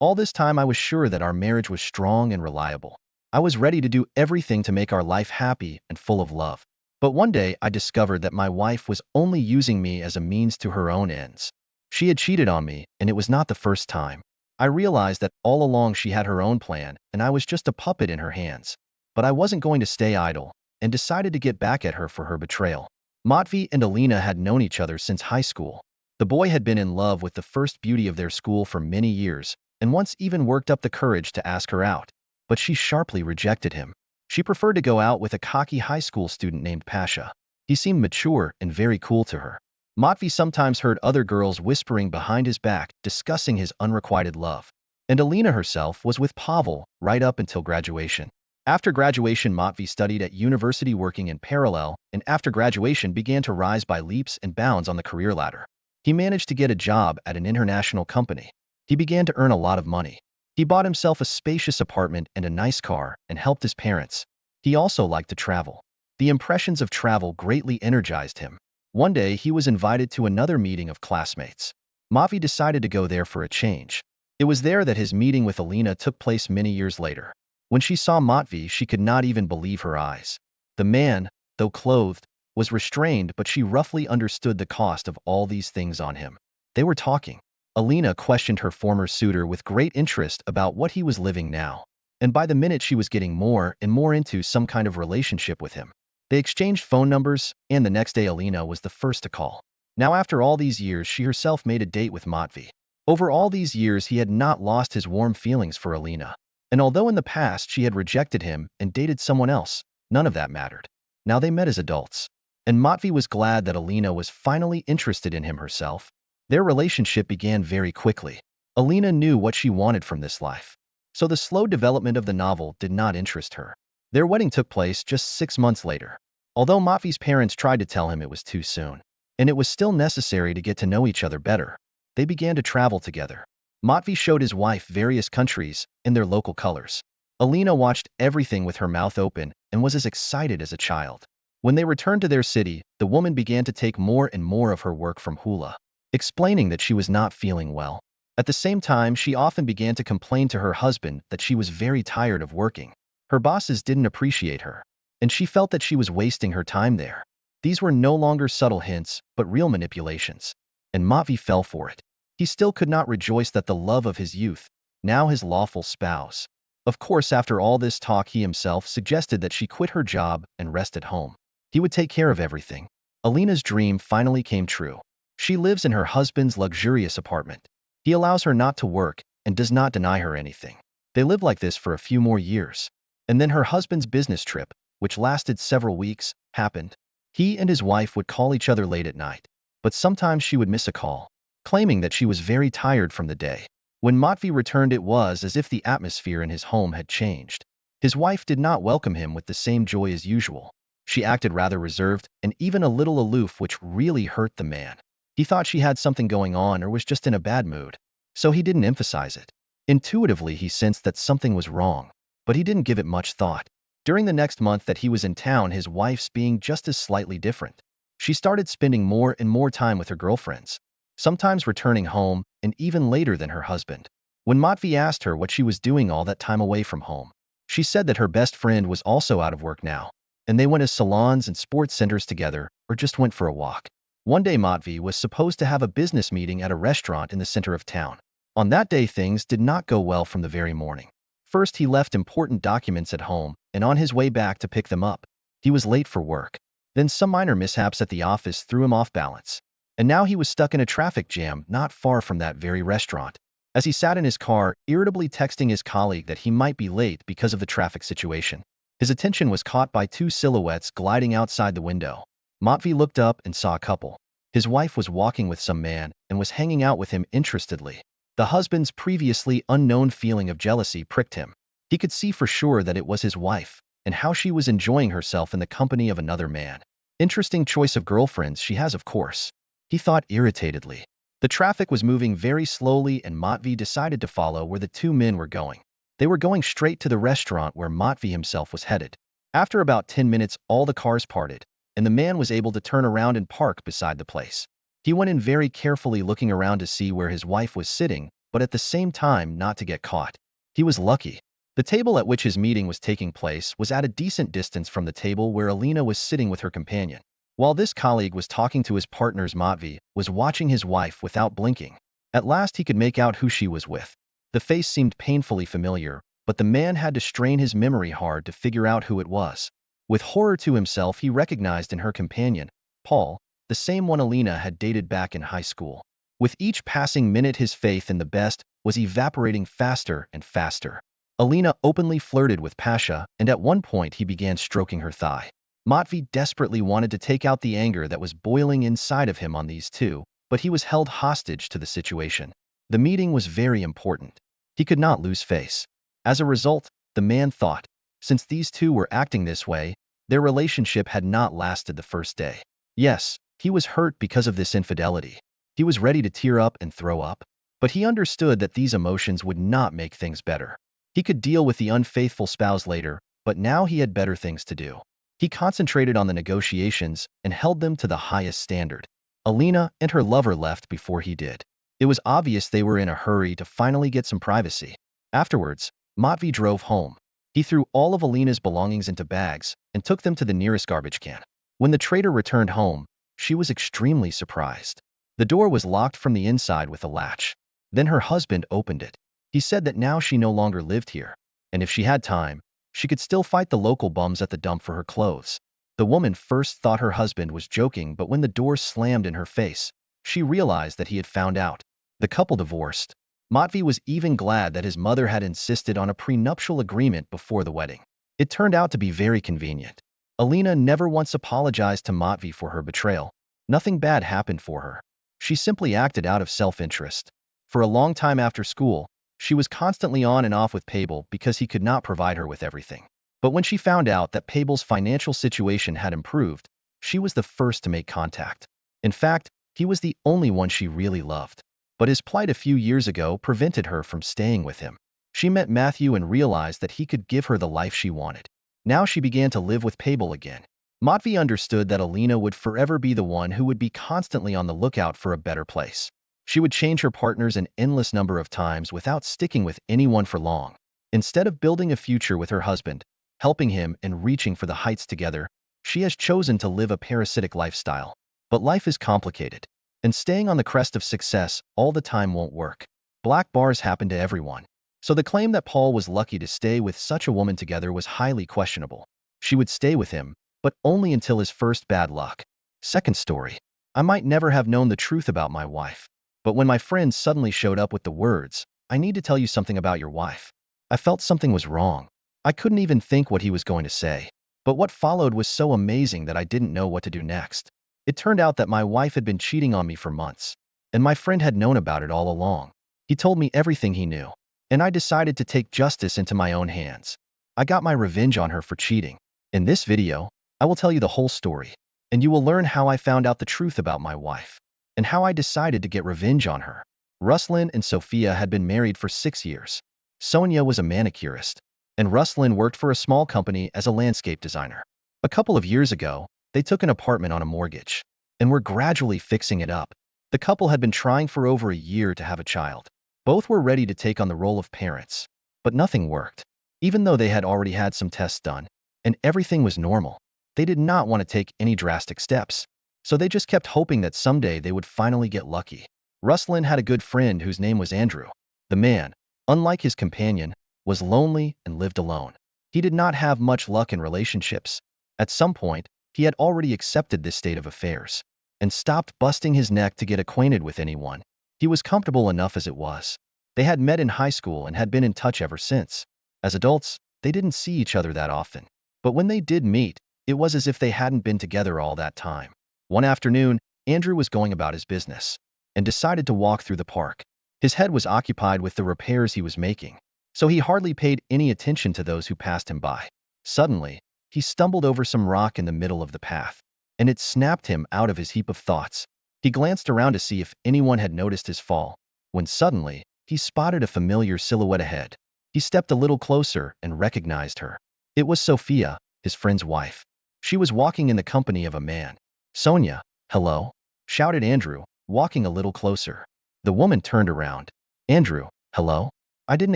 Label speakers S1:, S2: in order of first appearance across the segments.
S1: All this time I was sure that our marriage was strong and reliable. I was ready to do everything to make our life happy and full of love. But one day I discovered that my wife was only using me as a means to her own ends. She had cheated on me, and it was not the first time. I realized that all along she had her own plan, and I was just a puppet in her hands. But I wasn't going to stay idle, and decided to get back at her for her betrayal. Matvey and Alina had known each other since high school. The boy had been in love with the first beauty of their school for many years, and once even worked up the courage to ask her out. But she sharply rejected him. She preferred to go out with a cocky high school student named Pasha. He seemed mature and very cool to her. Matvey sometimes heard other girls whispering behind his back, discussing his unrequited love. And Alina herself was with Pavel right up until graduation. After graduation, Matvey studied at university working in parallel, and after graduation began to rise by leaps and bounds on the career ladder. He managed to get a job at an international company. He began to earn a lot of money. He bought himself a spacious apartment and a nice car and helped his parents. He also liked to travel. The impressions of travel greatly energized him. One day, he was invited to another meeting of classmates. Matvey decided to go there for a change. It was there that his meeting with Alina took place many years later. When she saw Matvey, she could not even believe her eyes. The man, though clothed, was restrained, but she roughly understood the cost of all these things on him. They were talking. Alina questioned her former suitor with great interest about what he was living now. And by the minute she was getting more and more into some kind of relationship with him. They exchanged phone numbers, and the next day Alina was the first to call. Now after all these years, she herself made a date with Matvey. Over all these years, he had not lost his warm feelings for Alina. And although in the past she had rejected him and dated someone else, none of that mattered. Now they met as adults. And Matvey was glad that Alina was finally interested in him herself. Their relationship began very quickly. Alina knew what she wanted from this life. So the slow development of the novel did not interest her. Their wedding took place just 6 months later. Although Matvey's parents tried to tell him it was too soon, and it was still necessary to get to know each other better, they began to travel together. Matvey showed his wife various countries in their local colors. Alina watched everything with her mouth open and was as excited as a child. When they returned to their city, the woman began to take more and more of her work from Hula, explaining that she was not feeling well. At the same time, she often began to complain to her husband that she was very tired of working. Her bosses didn't appreciate her, and she felt that she was wasting her time there. These were no longer subtle hints, but real manipulations. And Matvey fell for it. He still could not rejoice that the love of his youth, now his lawful spouse. Of course, after all this talk, he himself suggested that she quit her job and rest at home. He would take care of everything. Alina's dream finally came true. She lives in her husband's luxurious apartment. He allows her not to work and does not deny her anything. They live like this for a few more years. And then her husband's business trip, which lasted several weeks, happened. He and his wife would call each other late at night, but sometimes she would miss a call, claiming that she was very tired from the day. When Matvey returned, it was as if the atmosphere in his home had changed. His wife did not welcome him with the same joy as usual. She acted rather reserved and even a little aloof, which really hurt the man. He thought she had something going on or was just in a bad mood, so he didn't emphasize it. Intuitively, he sensed that something was wrong, but he didn't give it much thought. During the next month that he was in town, his wife's being just as slightly different. She started spending more and more time with her girlfriends, sometimes returning home and even later than her husband. When Matvey asked her what she was doing all that time away from home, she said that her best friend was also out of work now, and they went to salons and sports centers together or just went for a walk. One day, Matvey was supposed to have a business meeting at a restaurant in the center of town. On that day, things did not go well from the very morning. First, he left important documents at home, and on his way back to pick them up, he was late for work. Then some minor mishaps at the office threw him off balance, and now he was stuck in a traffic jam not far from that very restaurant. As he sat in his car, irritably texting his colleague that he might be late because of the traffic situation, his attention was caught by two silhouettes gliding outside the window. Matvey looked up and saw a couple. His wife was walking with some man and was hanging out with him interestedly. The husband's previously unknown feeling of jealousy pricked him. He could see for sure that it was his wife, and how she was enjoying herself in the company of another man. Interesting choice of girlfriends she has, of course, he thought irritatedly. The traffic was moving very slowly, and Matvey decided to follow where the two men were going. They were going straight to the restaurant where Matvey himself was headed. After about 10 minutes, all the cars parted, and the man was able to turn around and park beside the place. He went in very carefully, looking around to see where his wife was sitting, but at the same time not to get caught. He was lucky. The table at which his meeting was taking place was at a decent distance from the table where Alina was sitting with her companion. While this colleague was talking to his partners, Matvey was watching his wife without blinking. At last he could make out who she was with. The face seemed painfully familiar, but the man had to strain his memory hard to figure out who it was. With horror to himself, he recognized in her companion, Paul, the same one Alina had dated back in high school. With each passing minute, his faith in the best was evaporating faster and faster. Alina openly flirted with Pasha, and at one point he began stroking her thigh. Matvey desperately wanted to take out the anger that was boiling inside of him on these two, but he was held hostage to the situation. The meeting was very important. He could not lose face. As a result, the man thought, since these two were acting this way, their relationship had not lasted the first day. Yes, he was hurt because of this infidelity. He was ready to tear up and throw up. But he understood that these emotions would not make things better. He could deal with the unfaithful spouse later, but now he had better things to do. He concentrated on the negotiations and held them to the highest standard. Alina and her lover left before he did. It was obvious they were in a hurry to finally get some privacy. Afterwards, Matvey drove home. He threw all of Alina's belongings into bags and took them to the nearest garbage can. When the trader returned home, she was extremely surprised. The door was locked from the inside with a latch. Then her husband opened it. He said that now she no longer lived here, and if she had time, she could still fight the local bums at the dump for her clothes. The woman first thought her husband was joking, but when the door slammed in her face, she realized that he had found out. The couple divorced. Matvey was even glad that his mother had insisted on a prenuptial agreement before the wedding. It turned out to be very convenient. Alina never once apologized to Matvey for her betrayal. Nothing bad happened for her. She simply acted out of self-interest. For a long time after school, she was constantly on and off with Pavel because he could not provide her with everything. But when she found out that Pavel's financial situation had improved, she was the first to make contact. In fact, he was the only one she really loved. But his plight a few years ago prevented her from staying with him. She met Matthew and realized that he could give her the life she wanted. Now she began to live with Pavel again. Matvey understood that Alina would forever be the one who would be constantly on the lookout for a better place. She would change her partners an endless number of times without sticking with anyone for long. Instead of building a future with her husband, helping him and reaching for the heights together, she has chosen to live a parasitic lifestyle. But life is complicated, and staying on the crest of success all the time won't work. Black bars happen to everyone. So the claim that Paul was lucky to stay with such a woman together was highly questionable. She would stay with him, but only until his first bad luck. Second story. I might never have known the truth about my wife. But when my friend suddenly showed up with the words, "I need to tell you something about your wife," I felt something was wrong. I couldn't even think what he was going to say. But what followed was so amazing that I didn't know what to do next. It turned out that my wife had been cheating on me for months, and my friend had known about it all along. He told me everything he knew, and I decided to take justice into my own hands. I got my revenge on her for cheating. In this video, I will tell you the whole story, and you will learn how I found out the truth about my wife, and how I decided to get revenge on her. Ruslan and Sophia had been married for 6 years. Sonia was a manicurist, and Ruslan worked for a small company as a landscape designer. A couple of years ago, they took an apartment on a mortgage, and were gradually fixing it up. The couple had been trying for over a year to have a child. Both were ready to take on the role of parents, but nothing worked. Even though they had already had some tests done, and everything was normal, they did not want to take any drastic steps. So they just kept hoping that someday they would finally get lucky. Ruslan had a good friend whose name was Andrew. The man, unlike his companion, was lonely and lived alone. He did not have much luck in relationships. At some point, he had already accepted this state of affairs, and stopped busting his neck to get acquainted with anyone. He was comfortable enough as it was. They had met in high school and had been in touch ever since. As adults, they didn't see each other that often. But when they did meet, it was as if they hadn't been together all that time. One afternoon, Andrew was going about his business, and decided to walk through the park. His head was occupied with the repairs he was making, so he hardly paid any attention to those who passed him by. Suddenly, he stumbled over some rock in the middle of the path, and it snapped him out of his heap of thoughts. He glanced around to see if anyone had noticed his fall, when suddenly, he spotted a familiar silhouette ahead. He stepped a little closer and recognized her. It was Sophia, his friend's wife. She was walking in the company of a man. "Sonia, hello," shouted Andrew, walking a little closer. The woman turned around. Andrew, hello? I didn't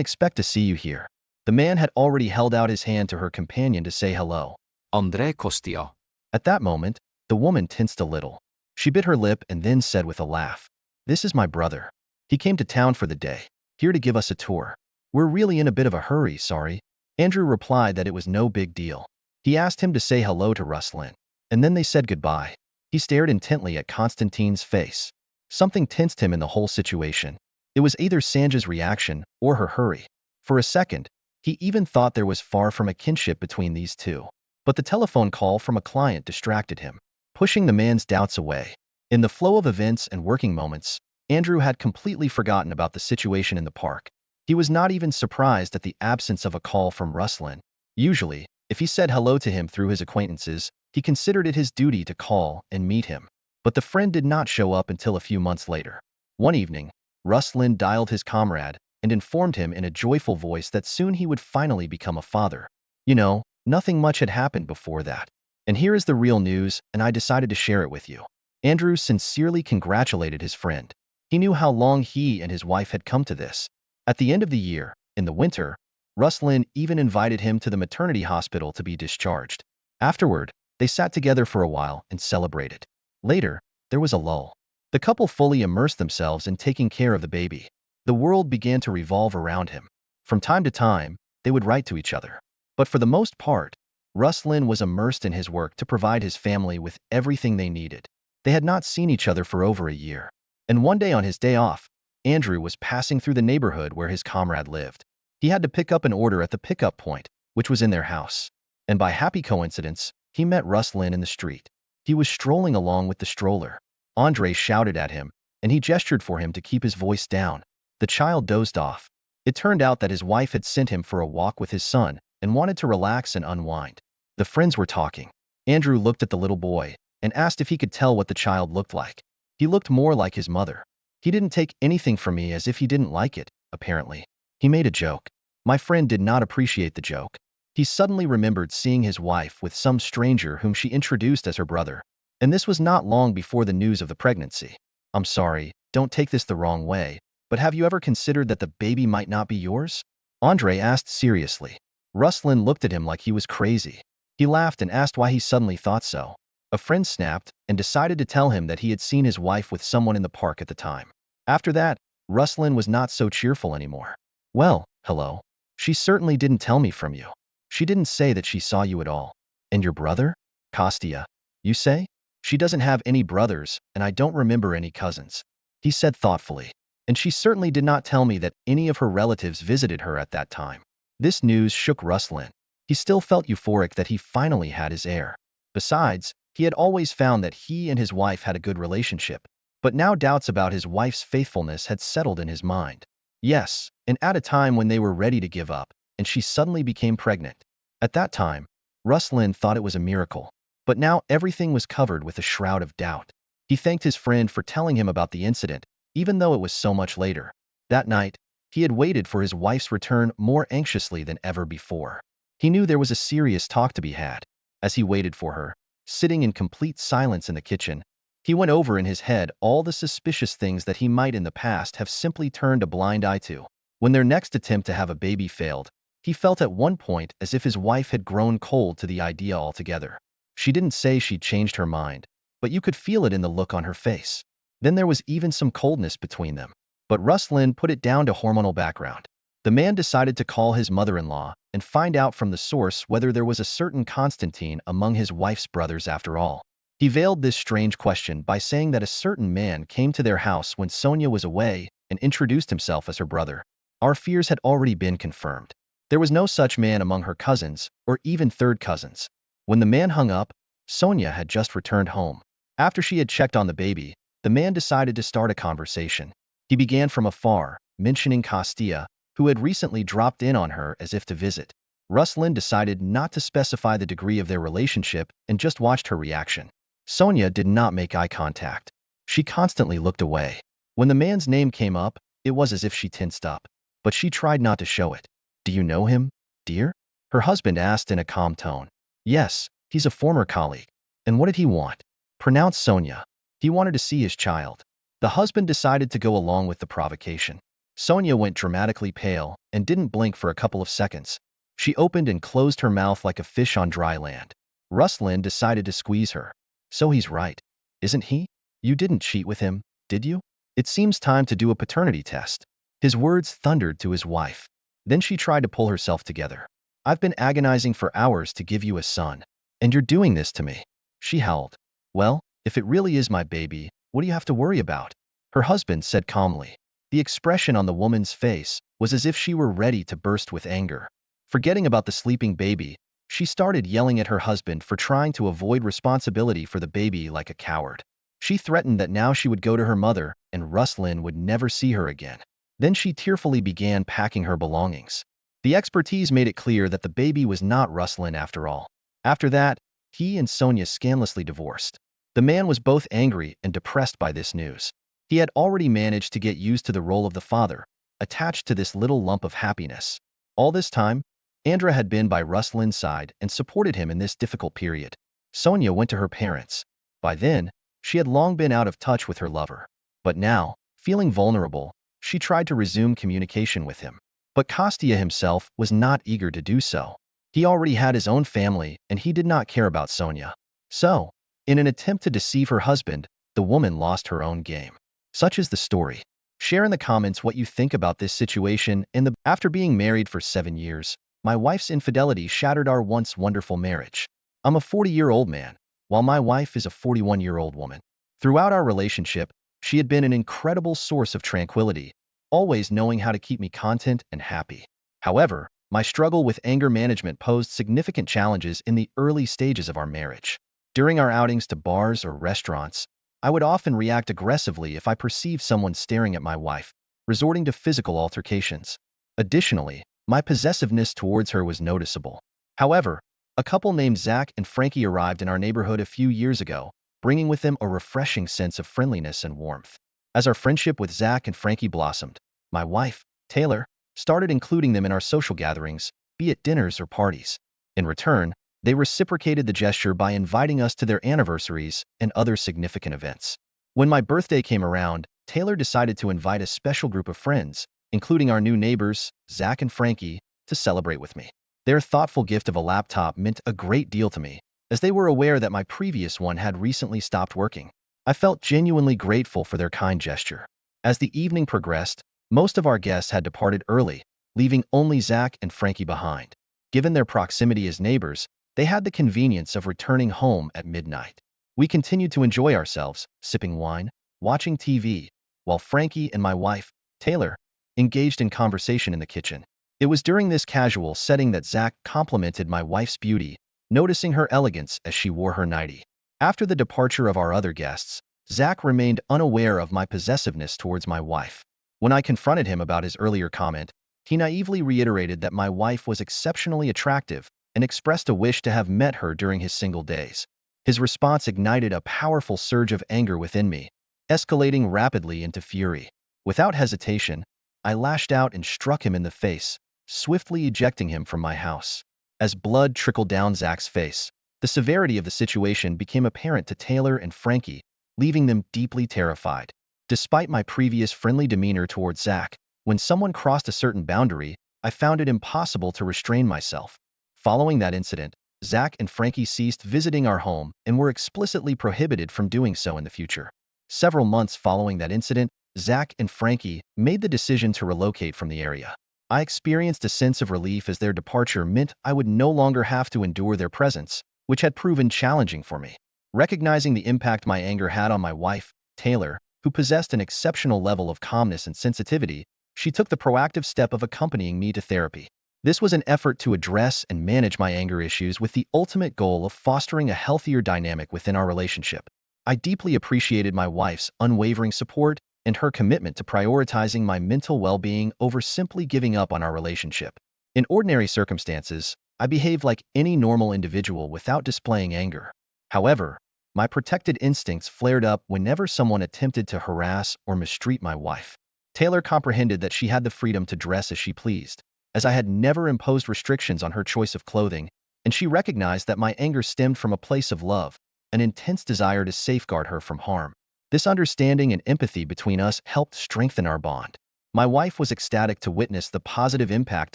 S1: expect to see you here. The man had already held out his hand to her companion to say hello.
S2: Kostia.
S1: At that moment, the woman tensed a little. She bit her lip and then said with a laugh, "This is my brother. He came to town for the day, here to give us a tour. We're really in a bit of a hurry, sorry." Andrew replied that it was no big deal. He asked him to say hello to Ruslan, and then they said goodbye. He stared intently at Constantine's face. Something tensed him in the whole situation. It was either Sanja's reaction or her hurry. For a second, he even thought there was far from a kinship between these two. But the telephone call from a client distracted him, pushing the man's doubts away. In the flow of events and working moments, Andrew had completely forgotten about the situation in the park. He was not even surprised at the absence of a call from Ruslan. Usually, if he said hello to him through his acquaintances, he considered it his duty to call and meet him. But the friend did not show up until a few months later. One evening, Ruslan dialed his comrade and informed him in a joyful voice that soon he would finally become a father. You know, nothing much had happened before that. And here is the real news, and I decided to share it with you. Andrew sincerely congratulated his friend. He knew how long he and his wife had come to this. At the end of the year, in the winter, Ruslan even invited him to the maternity hospital to be discharged. Afterward, they sat together for a while and celebrated. Later, there was a lull. The couple fully immersed themselves in taking care of the baby. The world began to revolve around him. From time to time, they would write to each other. But for the most part, Ruslan was immersed in his work to provide his family with everything they needed. They had not seen each other for over a year. And one day on his day off, Andrew was passing through the neighborhood where his comrade lived. He had to pick up an order at the pickup point, which was in their house. And by happy coincidence, he met Ruslan in the street. He was strolling along with the stroller. Andre shouted at him, and he gestured for him to keep his voice down. The child dozed off. It turned out that his wife had sent him for a walk with his son and wanted to relax and unwind. The friends were talking. Andrew looked at the little boy and asked if he could tell what the child looked like. He looked more like his mother. He didn't take anything from me as if he didn't like it, apparently. He made a joke. My friend did not appreciate the joke. He suddenly remembered seeing his wife with some stranger whom she introduced as her brother. And this was not long before the news of the pregnancy. I'm sorry, don't take this the wrong way, but have you ever considered that the baby might not be yours? Andre asked seriously. Ruslan looked at him like he was crazy. He laughed and asked why he suddenly thought so. A friend snapped and decided to tell him that he had seen his wife with someone in the park at the time. After that, Ruslan was not so cheerful anymore. Well, hello. She certainly didn't tell me from you. She didn't say that she saw you at all. And your brother? Kostya, you say? She doesn't have any brothers, and I don't remember any cousins. He said thoughtfully. And she certainly did not tell me that any of her relatives visited her at that time. This news shook Ruslan. He still felt euphoric that he finally had his heir. Besides, he had always found that he and his wife had a good relationship. But now doubts about his wife's faithfulness had settled in his mind. Yes, and at a time when they were ready to give up, and she suddenly became pregnant. At that time, Ruslan thought it was a miracle. But now everything was covered with a shroud of doubt. He thanked his friend for telling him about the incident, even though it was so much later. That night, he had waited for his wife's return more anxiously than ever before. He knew there was a serious talk to be had. As he waited for her, sitting in complete silence in the kitchen, he went over in his head all the suspicious things that he might in the past have simply turned a blind eye to. When their next attempt to have a baby failed, he felt at one point as if his wife had grown cold to the idea altogether. She didn't say she'd changed her mind, but you could feel it in the look on her face. Then there was even some coldness between them. But Ruslan put it down to hormonal background. The man decided to call his mother-in-law and find out from the source whether there was a certain Constantine among his wife's brothers after all. He veiled this strange question by saying that a certain man came to their house when Sonia was away and introduced himself as her brother. Our fears had already been confirmed. There was no such man among her cousins, or even third cousins. When the man hung up, Sonia had just returned home. After she had checked on the baby, the man decided to start a conversation. He began from afar, mentioning Kostya, who had recently dropped in on her as if to visit. Ruslan decided not to specify the degree of their relationship and just watched her reaction. Sonia did not make eye contact. She constantly looked away. When the man's name came up, it was as if she tensed up. But she tried not to show it. Do you know him, dear? Her husband asked in a calm tone. Yes, he's a former colleague. And what did he want? Pronounced Sonia. He wanted to see his child. The husband decided to go along with the provocation. Sonia went dramatically pale and didn't blink for a couple of seconds. She opened and closed her mouth like a fish on dry land. Rustlin decided to squeeze her. So he's right, isn't he? You didn't cheat with him, did you? It seems time to do a paternity test. His words thundered to his wife. Then she tried to pull herself together. I've been agonizing for hours to give you a son, and you're doing this to me. She howled. Well, if it really is my baby, what do you have to worry about? Her husband said calmly. The expression on the woman's face was as if she were ready to burst with anger. Forgetting about the sleeping baby, she started yelling at her husband for trying to avoid responsibility for the baby like a coward. She threatened that now she would go to her mother and Rustlin would never see her again. Then she tearfully began packing her belongings. The expertise made it clear that the baby was not Rustlin after all. After that, he and Sonia scandalously divorced. The man was both angry and depressed by this news. He had already managed to get used to the role of the father, attached to this little lump of happiness. All this time, Andra had been by Rustlin's side and supported him in this difficult period. Sonia went to her parents. By then, she had long been out of touch with her lover. But now, feeling vulnerable, she tried to resume communication with him. But Kostya himself was not eager to do so. He already had his own family and he did not care about Sonia. So, in an attempt to deceive her husband, the woman lost her own game. Such is the story. Share in the comments what you think about this situation. After being married for 7 years, my wife's infidelity shattered our once wonderful marriage. I'm a 40-year-old man, while my wife is a 41-year-old woman. Throughout our relationship, she had been an incredible source of tranquility, always knowing how to keep me content and happy. However, my struggle with anger management posed significant challenges in the early stages of our marriage. During our outings to bars or restaurants, I would often react aggressively if I perceived someone staring at my wife, resorting to physical altercations. Additionally, my possessiveness towards her was noticeable. However, a couple named Zach and Frankie arrived in our neighborhood a few years ago, bringing with them a refreshing sense of friendliness and warmth. As our friendship with Zach and Frankie blossomed, my wife, Taylor, started including them in our social gatherings, be it dinners or parties. In return, they reciprocated the gesture by inviting us to their anniversaries and other significant events. When my birthday came around, Taylor decided to invite a special group of friends, including our new neighbors, Zach and Frankie, to celebrate with me. Their thoughtful gift of a laptop meant a great deal to me, as they were aware that my previous one had recently stopped working. I felt genuinely grateful for their kind gesture. As the evening progressed, most of our guests had departed early, leaving only Zach and Frankie behind. Given their proximity as neighbors, they had the convenience of returning home at midnight. We continued to enjoy ourselves, sipping wine, watching TV, while Frankie and my wife, Taylor, engaged in conversation in the kitchen. It was during this casual setting that Zach complimented my wife's beauty, noticing her elegance as she wore her nightie. After the departure of our other guests, Zach remained unaware of my possessiveness towards my wife. When I confronted him about his earlier comment, he naively reiterated that my wife was exceptionally attractive and expressed a wish to have met her during his single days. His response ignited a powerful surge of anger within me, escalating rapidly into fury. Without hesitation, I lashed out and struck him in the face, swiftly ejecting him from my house. As blood trickled down Zach's face, the severity of the situation became apparent to Taylor and Frankie, leaving them deeply terrified. Despite my previous friendly demeanor towards Zach, when someone crossed a certain boundary, I found it impossible to restrain myself. Following that incident, Zach and Frankie ceased visiting our home and were explicitly prohibited from doing so in the future. Several months following that incident, Zach and Frankie made the decision to relocate from the area. I experienced a sense of relief as their departure meant I would no longer have to endure their presence, which had proven challenging for me. Recognizing the impact my anger had on my wife, Taylor, who possessed an exceptional level of calmness and sensitivity, she took the proactive step of accompanying me to therapy. This was an effort to address and manage my anger issues with the ultimate goal of fostering a healthier dynamic within our relationship. I deeply appreciated my wife's unwavering support and her commitment to prioritizing my mental well-being over simply giving up on our relationship. In ordinary circumstances, I behaved like any normal individual without displaying anger. However, my protected instincts flared up whenever someone attempted to harass or mistreat my wife. Taylor comprehended that she had the freedom to dress as she pleased, as I had never imposed restrictions on her choice of clothing, and she recognized that my anger stemmed from a place of love, an intense desire to safeguard her from harm. This understanding and empathy between us helped strengthen our bond. My wife was ecstatic to witness the positive impact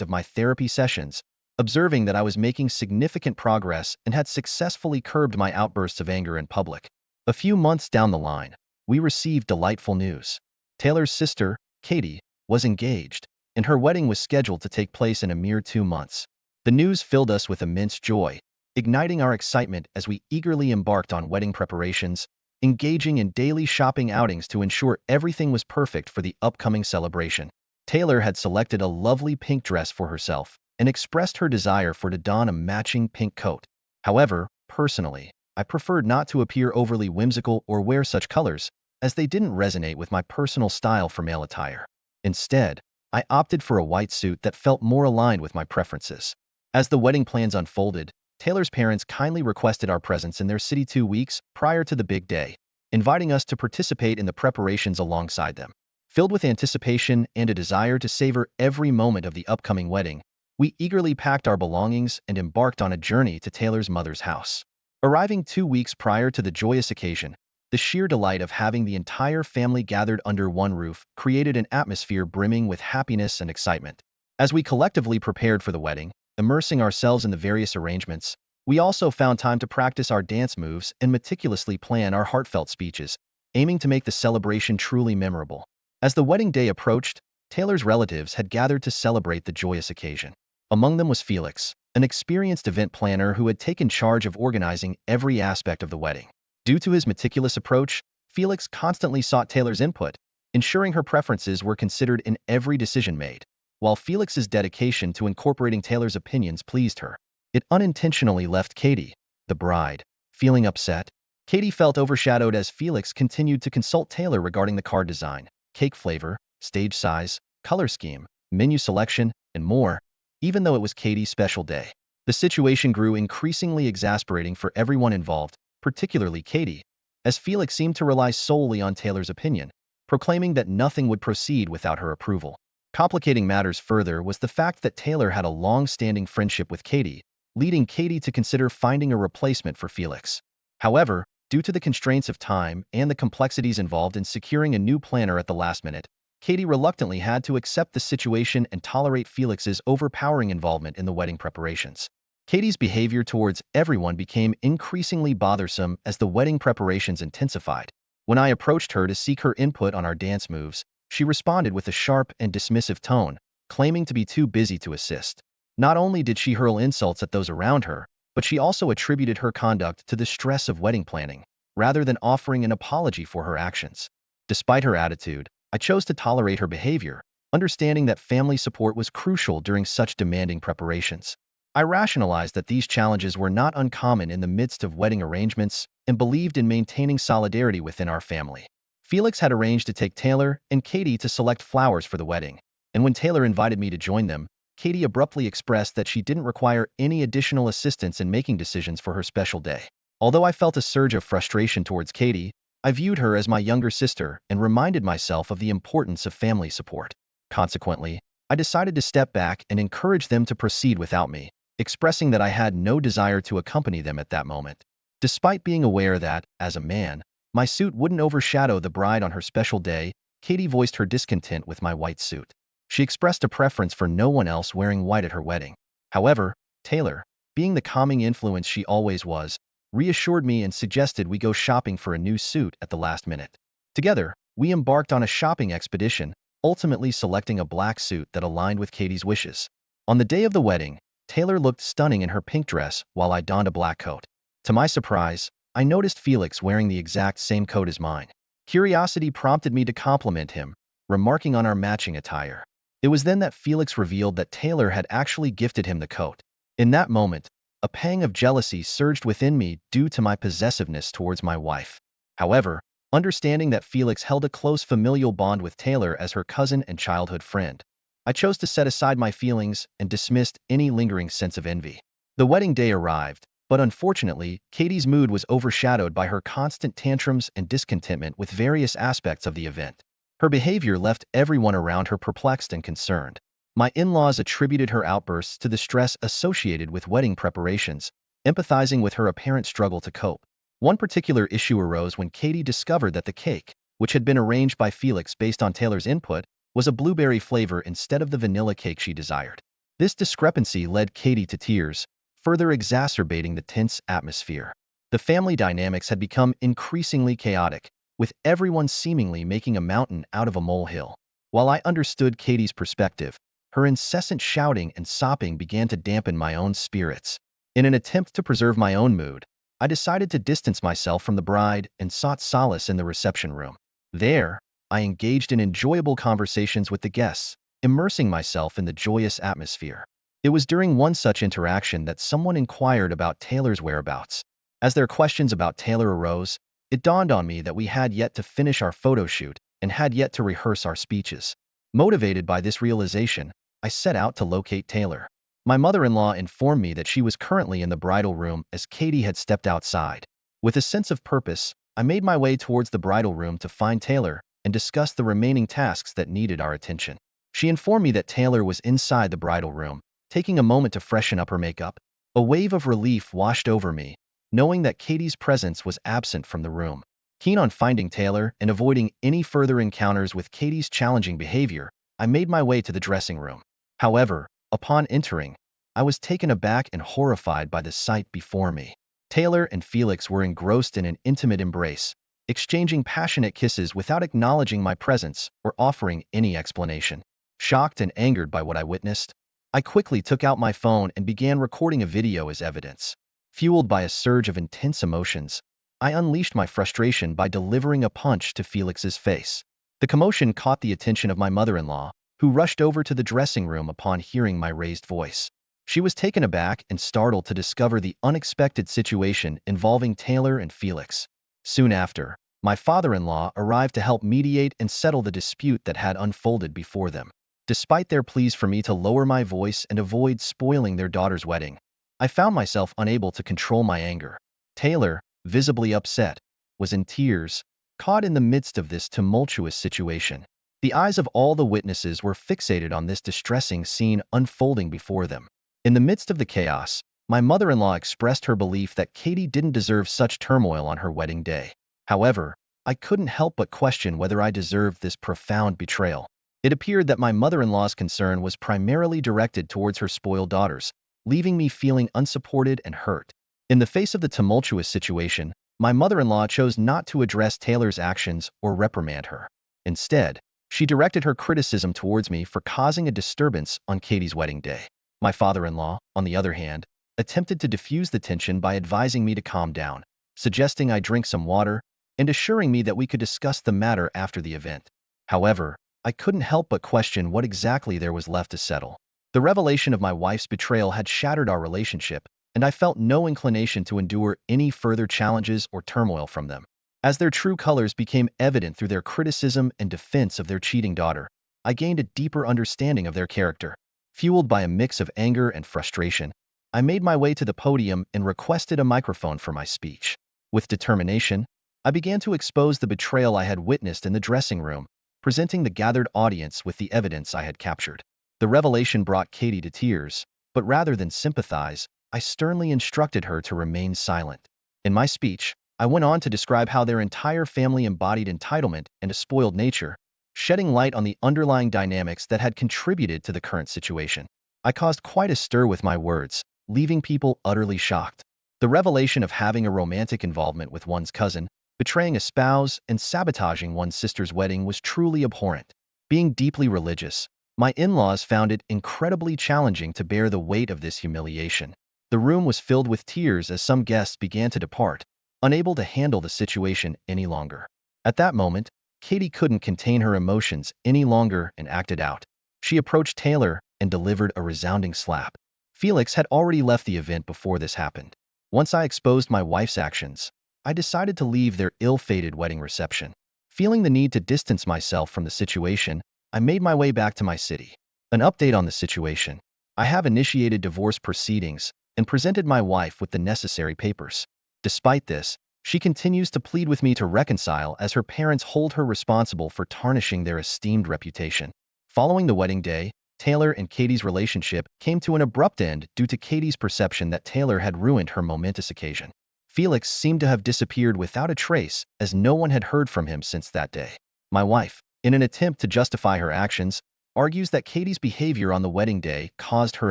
S1: of my therapy sessions, observing that I was making significant progress and had successfully curbed my outbursts of anger in public. A few months down the line, we received delightful news. Taylor's sister, Katie, was engaged, and her wedding was scheduled to take place in a mere 2 months. The news filled us with immense joy, igniting our excitement as we eagerly embarked on wedding preparations, engaging in daily shopping outings to ensure everything was perfect for the upcoming celebration. Taylor had selected a lovely pink dress for herself and expressed her desire to don a matching pink coat. However, personally, I preferred not to appear overly whimsical or wear such colors, as they didn't resonate with my personal style for male attire. Instead, I opted for a white suit that felt more aligned with my preferences. As the wedding plans unfolded, Taylor's parents kindly requested our presence in their city 2 weeks prior to the big day, inviting us to participate in the preparations alongside them. Filled with anticipation and a desire to savor every moment of the upcoming wedding, we eagerly packed our belongings and embarked on a journey to Taylor's mother's house. Arriving 2 weeks prior to the joyous occasion, the sheer delight of having the entire family gathered under one roof created an atmosphere brimming with happiness and excitement. As we collectively prepared for the wedding, immersing ourselves in the various arrangements, we also found time to practice our dance moves and meticulously plan our heartfelt speeches, aiming to make the celebration truly memorable. As the wedding day approached, Taylor's relatives had gathered to celebrate the joyous occasion. Among them was Felix, an experienced event planner who had taken charge of organizing every aspect of the wedding. Due to his meticulous approach, Felix constantly sought Taylor's input, ensuring her preferences were considered in every decision made. While Felix's dedication to incorporating Taylor's opinions pleased her, it unintentionally left Katie, the bride, feeling upset. Katie felt overshadowed as Felix continued to consult Taylor regarding the card design, cake flavor, stage size, color scheme, menu selection, and more, even though it was Katie's special day. The situation grew increasingly exasperating for everyone involved, particularly Katie, as Felix seemed to rely solely on Taylor's opinion, proclaiming that nothing would proceed without her approval. Complicating matters further was the fact that Taylor had a long-standing friendship with Katie, leading Katie to consider finding a replacement for Felix. However, due to the constraints of time and the complexities involved in securing a new planner at the last minute, Katie reluctantly had to accept the situation and tolerate Felix's overpowering involvement in the wedding preparations. Katie's behavior towards everyone became increasingly bothersome as the wedding preparations intensified. When I approached her to seek her input on our dance moves, she responded with a sharp and dismissive tone, claiming to be too busy to assist. Not only did she hurl insults at those around her, but she also attributed her conduct to the stress of wedding planning, rather than offering an apology for her actions. Despite her attitude, I chose to tolerate her behavior, understanding that family support was crucial during such demanding preparations. I rationalized that these challenges were not uncommon in the midst of wedding arrangements and believed in maintaining solidarity within our family. Felix had arranged to take Taylor and Katie to select flowers for the wedding, and when Taylor invited me to join them, Katie abruptly expressed that she didn't require any additional assistance in making decisions for her special day. Although I felt a surge of frustration towards Katie, I viewed her as my younger sister and reminded myself of the importance of family support. Consequently, I decided to step back and encourage them to proceed without me, expressing that I had no desire to accompany them at that moment. Despite being aware that, as a man, my suit wouldn't overshadow the bride on her special day, Katie voiced her discontent with my white suit. She expressed a preference for no one else wearing white at her wedding. However, Taylor, being the calming influence she always was, reassured me and suggested we go shopping for a new suit at the last minute. Together, we embarked on a shopping expedition, ultimately selecting a black suit that aligned with Katie's wishes. On the day of the wedding, Taylor looked stunning in her pink dress while I donned a black coat. To my surprise, I noticed Felix wearing the exact same coat as mine. Curiosity prompted me to compliment him, remarking on our matching attire. It was then that Felix revealed that Taylor had actually gifted him the coat. In that moment, a pang of jealousy surged within me due to my possessiveness towards my wife. However, understanding that Felix held a close familial bond with Taylor as her cousin and childhood friend, I chose to set aside my feelings and dismissed any lingering sense of envy. The wedding day arrived, but unfortunately, Katie's mood was overshadowed by her constant tantrums and discontentment with various aspects of the event. Her behavior left everyone around her perplexed and concerned. My in-laws attributed her outbursts to the stress associated with wedding preparations, empathizing with her apparent struggle to cope. One particular issue arose when Katie discovered that the cake, which had been arranged by Felix based on Taylor's input, was a blueberry flavor instead of the vanilla cake she desired. This discrepancy led Katie to tears, further exacerbating the tense atmosphere. The family dynamics had become increasingly chaotic, with everyone seemingly making a mountain out of a molehill. While I understood Katie's perspective, her incessant shouting and sopping began to dampen my own spirits. In an attempt to preserve my own mood, I decided to distance myself from the bride and sought solace in the reception room. There, I engaged in enjoyable conversations with the guests, immersing myself in the joyous atmosphere. It was during one such interaction that someone inquired about Taylor's whereabouts. As their questions about Taylor arose, it dawned on me that we had yet to finish our photo shoot and had yet to rehearse our speeches. Motivated by this realization, I set out to locate Taylor. My mother-in-law informed me that she was currently in the bridal room as Katie had stepped outside. With a sense of purpose, I made my way towards the bridal room to find Taylor and discuss the remaining tasks that needed our attention. She informed me that Taylor was inside the bridal room, taking a moment to freshen up her makeup. A wave of relief washed over me, knowing that Katie's presence was absent from the room. Keen on finding Taylor and avoiding any further encounters with Katie's challenging behavior, I made my way to the dressing room. However, upon entering, I was taken aback and horrified by the sight before me. Taylor and Felix were engrossed in an intimate embrace, exchanging passionate kisses without acknowledging my presence or offering any explanation. Shocked and angered by what I witnessed, I quickly took out my phone and began recording a video as evidence. Fueled by a surge of intense emotions, I unleashed my frustration by delivering a punch to Felix's face. The commotion caught the attention of my mother-in-law, who rushed over to the dressing room upon hearing my raised voice. She was taken aback and startled to discover the unexpected situation involving Taylor and Felix. Soon after, my father-in-law arrived to help mediate and settle the dispute that had unfolded before them. Despite their pleas for me to lower my voice and avoid spoiling their daughter's wedding, I found myself unable to control my anger. Taylor, visibly upset, was in tears, caught in the midst of this tumultuous situation. The eyes of all the witnesses were fixated on this distressing scene unfolding before them. In the midst of the chaos, my mother-in-law expressed her belief that Katie didn't deserve such turmoil on her wedding day. However, I couldn't help but question whether I deserved this profound betrayal. It appeared that my mother-in-law's concern was primarily directed towards her spoiled daughters, leaving me feeling unsupported and hurt. In the face of the tumultuous situation, my mother-in-law chose not to address Taylor's actions or reprimand her. Instead, she directed her criticism towards me for causing a disturbance on Katie's wedding day. My father-in-law, on the other hand, attempted to diffuse the tension by advising me to calm down, suggesting I drink some water, and assuring me that we could discuss the matter after the event. However, I couldn't help but question what exactly there was left to settle. The revelation of my wife's betrayal had shattered our relationship, and I felt no inclination to endure any further challenges or turmoil from them. As their true colors became evident through their criticism and defense of their cheating daughter, I gained a deeper understanding of their character. Fueled by a mix of anger and frustration, I made my way to the podium and requested a microphone for my speech. With determination, I began to expose the betrayal I had witnessed in the dressing room, presenting the gathered audience with the evidence I had captured. The revelation brought Katie to tears, but rather than sympathize, I sternly instructed her to remain silent. In my speech, I went on to describe how their entire family embodied entitlement and a spoiled nature, shedding light on the underlying dynamics that had contributed to the current situation. I caused quite a stir with my words, leaving people utterly shocked. The revelation of having a romantic involvement with one's cousin, betraying a spouse, and sabotaging one's sister's wedding was truly abhorrent. Being deeply religious, my in-laws found it incredibly challenging to bear the weight of this humiliation. The room was filled with tears as some guests began to depart, unable to handle the situation any longer. At that moment, Katie couldn't contain her emotions any longer and acted out. She approached Taylor and delivered a resounding slap. Felix had already left the event before this happened. Once I exposed my wife's actions, I decided to leave their ill-fated wedding reception. Feeling the need to distance myself from the situation, I made my way back to my city. An update on the situation: I have initiated divorce proceedings and presented my wife with the necessary papers. Despite this, she continues to plead with me to reconcile as her parents hold her responsible for tarnishing their esteemed reputation. Following the wedding day, Taylor and Katie's relationship came to an abrupt end due to Katie's perception that Taylor had ruined her momentous occasion. Felix seemed to have disappeared without a trace, as no one had heard from him since that day. My wife, in an attempt to justify her actions, argues that Katie's behavior on the wedding day caused her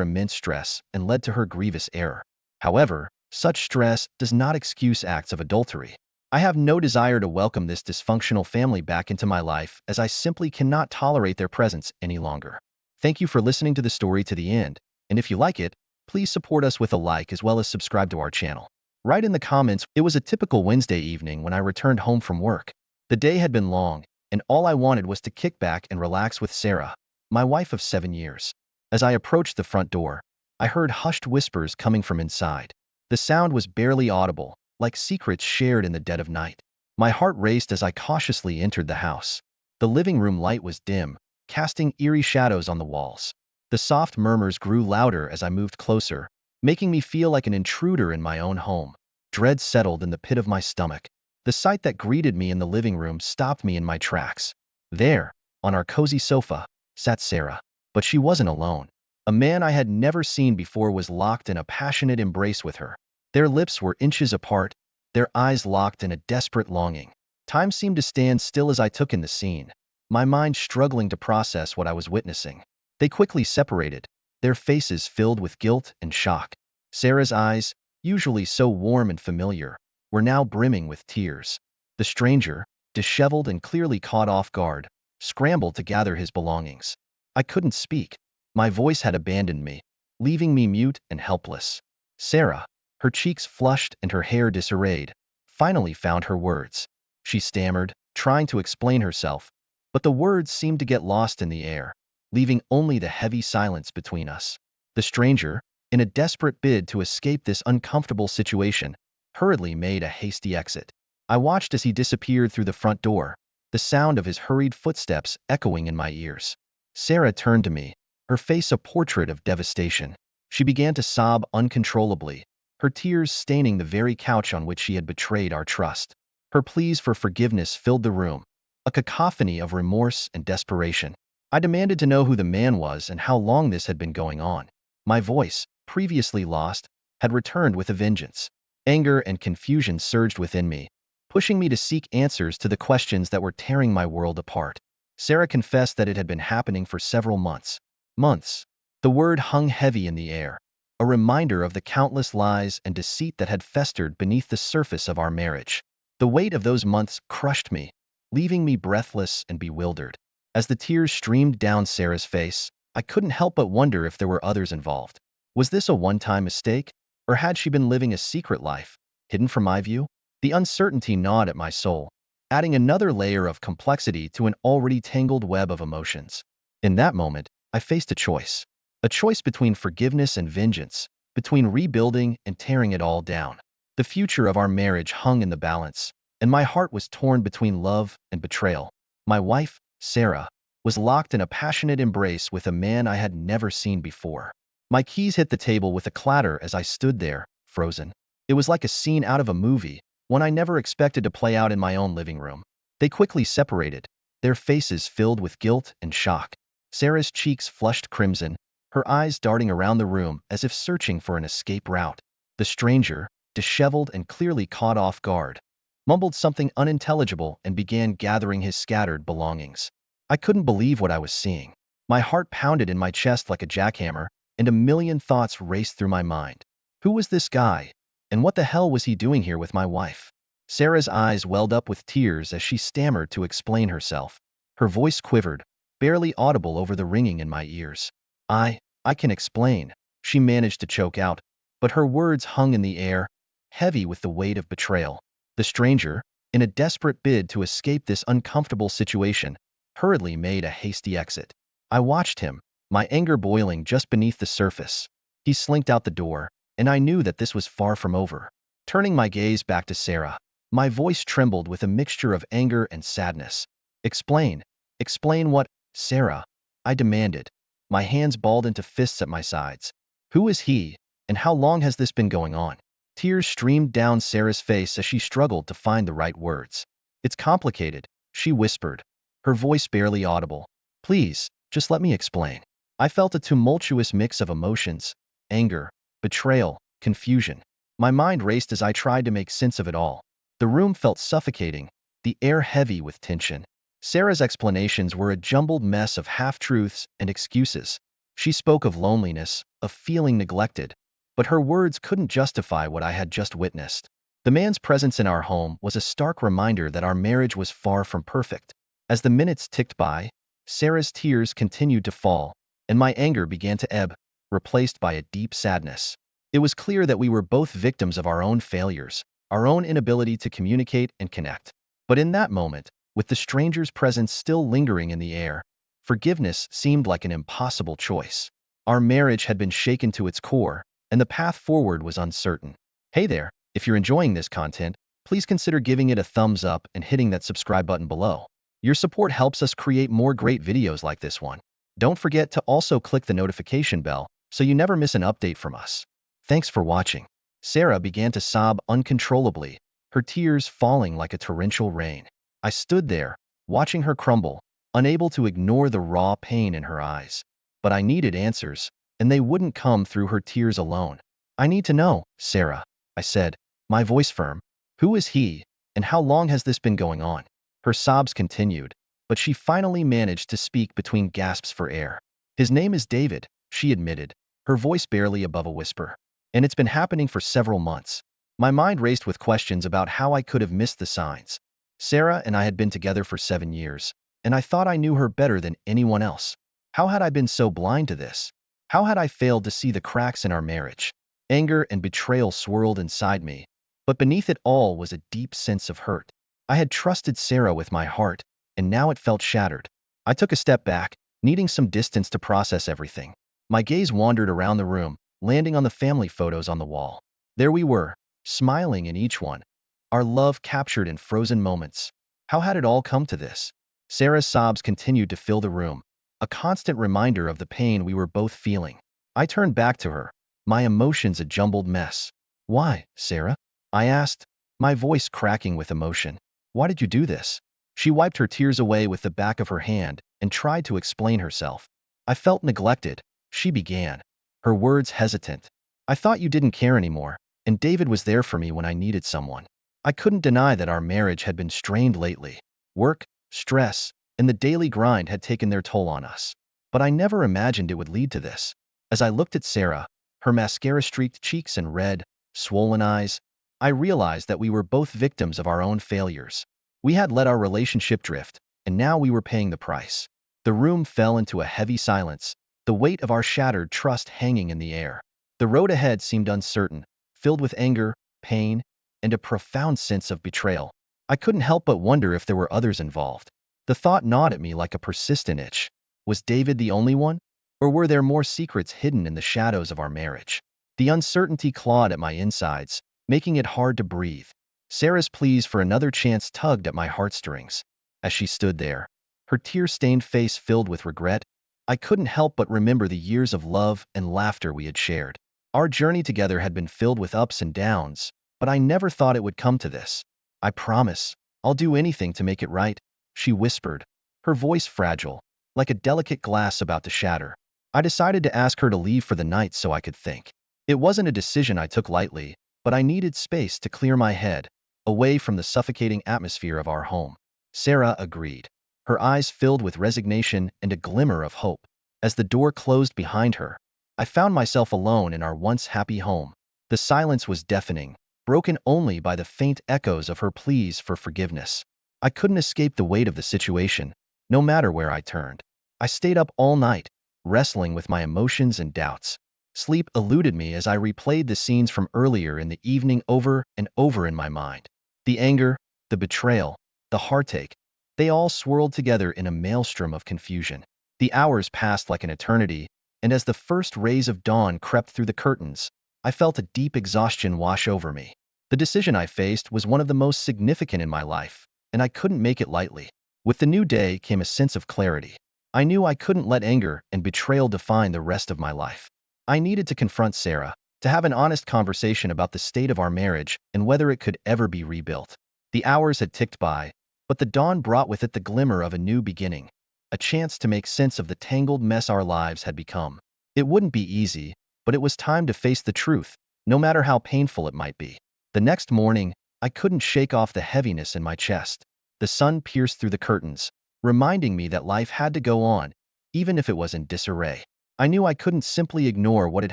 S1: immense stress and led to her grievous error. However, such stress does not excuse acts of adultery. I have no desire to welcome this dysfunctional family back into my life, as I simply cannot tolerate their presence any longer. Thank you for listening to the story to the end, and if you like it, please support us with a like as well as subscribe to our channel. Write in the comments. It was a typical Wednesday evening when I returned home from work. The day had been long, and all I wanted was to kick back and relax with Sarah, my wife of 7 years. As I approached the front door, I heard hushed whispers coming from inside. The sound was barely audible, like secrets shared in the dead of night. My heart raced as I cautiously entered the house. The living room light was dim, casting eerie shadows on the walls. The soft murmurs grew louder as I moved closer, making me feel like an intruder in my own home. Dread settled in the pit of my stomach. The sight that greeted me in the living room stopped me in my tracks. There, on our cozy sofa, sat Sarah. But she wasn't alone. A man I had never seen before was locked in a passionate embrace with her. Their lips were inches apart, their eyes locked in a desperate longing. Time seemed to stand still as I took in the scene, my mind struggling to process what I was witnessing. They quickly separated, their faces filled with guilt and shock. Sarah's eyes, usually so warm and familiar, were now brimming with tears. The stranger, disheveled and clearly caught off guard, scrambled to gather his belongings. I couldn't speak. My voice had abandoned me, leaving me mute and helpless. Sarah, her cheeks flushed and her hair disarrayed, finally found her words. She stammered, trying to explain herself, but the words seemed to get lost in the air, leaving only the heavy silence between us. The stranger, in a desperate bid to escape this uncomfortable situation, hurriedly made a hasty exit. I watched as he disappeared through the front door, the sound of his hurried footsteps echoing in my ears. Sarah turned to me, her face a portrait of devastation. She began to sob uncontrollably, her tears staining the very couch on which she had betrayed our trust. Her pleas for forgiveness filled the room, a cacophony of remorse and desperation. I demanded to know who the man was and how long this had been going on. My voice, previously lost, had returned with a vengeance. Anger and confusion surged within me, pushing me to seek answers to the questions that were tearing my world apart. Sarah confessed that it had been happening for several months. Months. The word hung heavy in the air, a reminder of the countless lies and deceit that had festered beneath the surface of our marriage. The weight of those months crushed me, leaving me breathless and bewildered. As the tears streamed down Sarah's face, I couldn't help but wonder if there were others involved. Was this a one-time mistake, or had she been living a secret life, hidden from my view? The uncertainty gnawed at my soul, adding another layer of complexity to an already tangled web of emotions. In that moment, I faced a choice. A choice between forgiveness and vengeance, between rebuilding and tearing it all down. The future of our marriage hung in the balance, and my heart was torn between love and betrayal. My wife, Sarah, was locked in a passionate embrace with a man I had never seen before. My keys hit the table with a clatter as I stood there, frozen. It was like a scene out of a movie, one I never expected to play out in my own living room. They quickly separated, their faces filled with guilt and shock. Sarah's cheeks flushed crimson, her eyes darting around the room as if searching for an escape route. The stranger, disheveled and clearly caught off guard, mumbled something unintelligible and began gathering his scattered belongings. I couldn't believe what I was seeing. My heart pounded in my chest like a jackhammer, and a million thoughts raced through my mind. Who was this guy? And what the hell was he doing here with my wife? Sarah's eyes welled up with tears as she stammered to explain herself. Her voice quivered, barely audible over the ringing in my ears. I can explain, she managed to choke out, but her words hung in the air, heavy with the weight of betrayal. The stranger, in a desperate bid to escape this uncomfortable situation, hurriedly made a hasty exit. I watched him, my anger boiling just beneath the surface. He slinked out the door, and I knew that this was far from over. Turning my gaze back to Sarah, my voice trembled with a mixture of anger and sadness. Explain. Explain what, Sarah? I demanded, my hands balled into fists at my sides. Who is he, and how long has this been going on? Tears streamed down Sarah's face as she struggled to find the right words. It's complicated, she whispered, her voice barely audible. Please, just let me explain. I felt a tumultuous mix of emotions, anger, betrayal, confusion. My mind raced as I tried to make sense of it all. The room felt suffocating, the air heavy with tension. Sarah's explanations were a jumbled mess of half-truths and excuses. She spoke of loneliness, of feeling neglected, but her words couldn't justify what I had just witnessed. The man's presence in our home was a stark reminder that our marriage was far from perfect. As the minutes ticked by, Sarah's tears continued to fall, and my anger began to ebb, replaced by a deep sadness. It was clear that we were both victims of our own failures, our own inability to communicate and connect. But in that moment, with the stranger's presence still lingering in the air, forgiveness seemed like an impossible choice. Our marriage had been shaken to its core, and the path forward was uncertain. Hey there, if you're enjoying this content, please consider giving it a thumbs up and hitting that subscribe button below. Your support helps us create more great videos like this one. Don't forget to also click the notification bell so you never miss an update from us. Thanks for watching. Sarah began to sob uncontrollably, her tears falling like a torrential rain. I stood there, watching her crumble, unable to ignore the raw pain in her eyes. But I needed answers, and they wouldn't come through her tears alone. I need to know, Sarah, I said, my voice firm. Who is he, and how long has this been going on? Her sobs continued, but she finally managed to speak between gasps for air. His name is David, she admitted, her voice barely above a whisper. And it's been happening for several months. My mind raced with questions about how I could have missed the signs. Sarah and I had been together for 7 years, and I thought I knew her better than anyone else. How had I been so blind to this? How had I failed to see the cracks in our marriage? Anger and betrayal swirled inside me, but beneath it all was a deep sense of hurt. I had trusted Sarah with my heart, and now it felt shattered. I took a step back, needing some distance to process everything. My gaze wandered around the room, landing on the family photos on the wall. There we were, smiling in each one, our love captured in frozen moments. How had it all come to this? Sarah's sobs continued to fill the room, a constant reminder of the pain we were both feeling. I turned back to her, my emotions a jumbled mess. Why, Sarah? I asked, my voice cracking with emotion. Why did you do this? She wiped her tears away with the back of her hand and tried to explain herself. I felt neglected, she began, her words hesitant. I thought you didn't care anymore, and David was there for me when I needed someone. I couldn't deny that our marriage had been strained lately. Work, stress, and the daily grind had taken their toll on us. But I never imagined it would lead to this. As I looked at Sarah, her mascara-streaked cheeks and red, swollen eyes, I realized that we were both victims of our own failures. We had let our relationship drift, and now we were paying the price. The room fell into a heavy silence, the weight of our shattered trust hanging in the air. The road ahead seemed uncertain, filled with anger, pain, and a profound sense of betrayal. I couldn't help but wonder if there were others involved. The thought gnawed at me like a persistent itch. Was David the only one? Or were there more secrets hidden in the shadows of our marriage? The uncertainty clawed at my insides, making it hard to breathe. Sarah's pleas for another chance tugged at my heartstrings. As she stood there, her tear-stained face filled with regret, I couldn't help but remember the years of love and laughter we had shared. Our journey together had been filled with ups and downs, but I never thought it would come to this. I promise, I'll do anything to make it right, she whispered, her voice fragile, like a delicate glass about to shatter. I decided to ask her to leave for the night so I could think. It wasn't a decision I took lightly, but I needed space to clear my head, away from the suffocating atmosphere of our home. Sarah agreed, her eyes filled with resignation and a glimmer of hope. As the door closed behind her, I found myself alone in our once happy home. The silence was deafening, broken only by the faint echoes of her pleas for forgiveness. I couldn't escape the weight of the situation, no matter where I turned. I stayed up all night, wrestling with my emotions and doubts. Sleep eluded me as I replayed the scenes from earlier in the evening over and over in my mind. The anger, the betrayal, the heartache, they all swirled together in a maelstrom of confusion. The hours passed like an eternity, and as the first rays of dawn crept through the curtains, I felt a deep exhaustion wash over me. The decision I faced was one of the most significant in my life, and I couldn't make it lightly. With the new day came a sense of clarity. I knew I couldn't let anger and betrayal define the rest of my life. I needed to confront Sarah, to have an honest conversation about the state of our marriage and whether it could ever be rebuilt. The hours had ticked by, but the dawn brought with it the glimmer of a new beginning, a chance to make sense of the tangled mess our lives had become. It wouldn't be easy, but it was time to face the truth, no matter how painful it might be. The next morning, I couldn't shake off the heaviness in my chest. The sun pierced through the curtains, reminding me that life had to go on, even if it was in disarray. I knew I couldn't simply ignore what had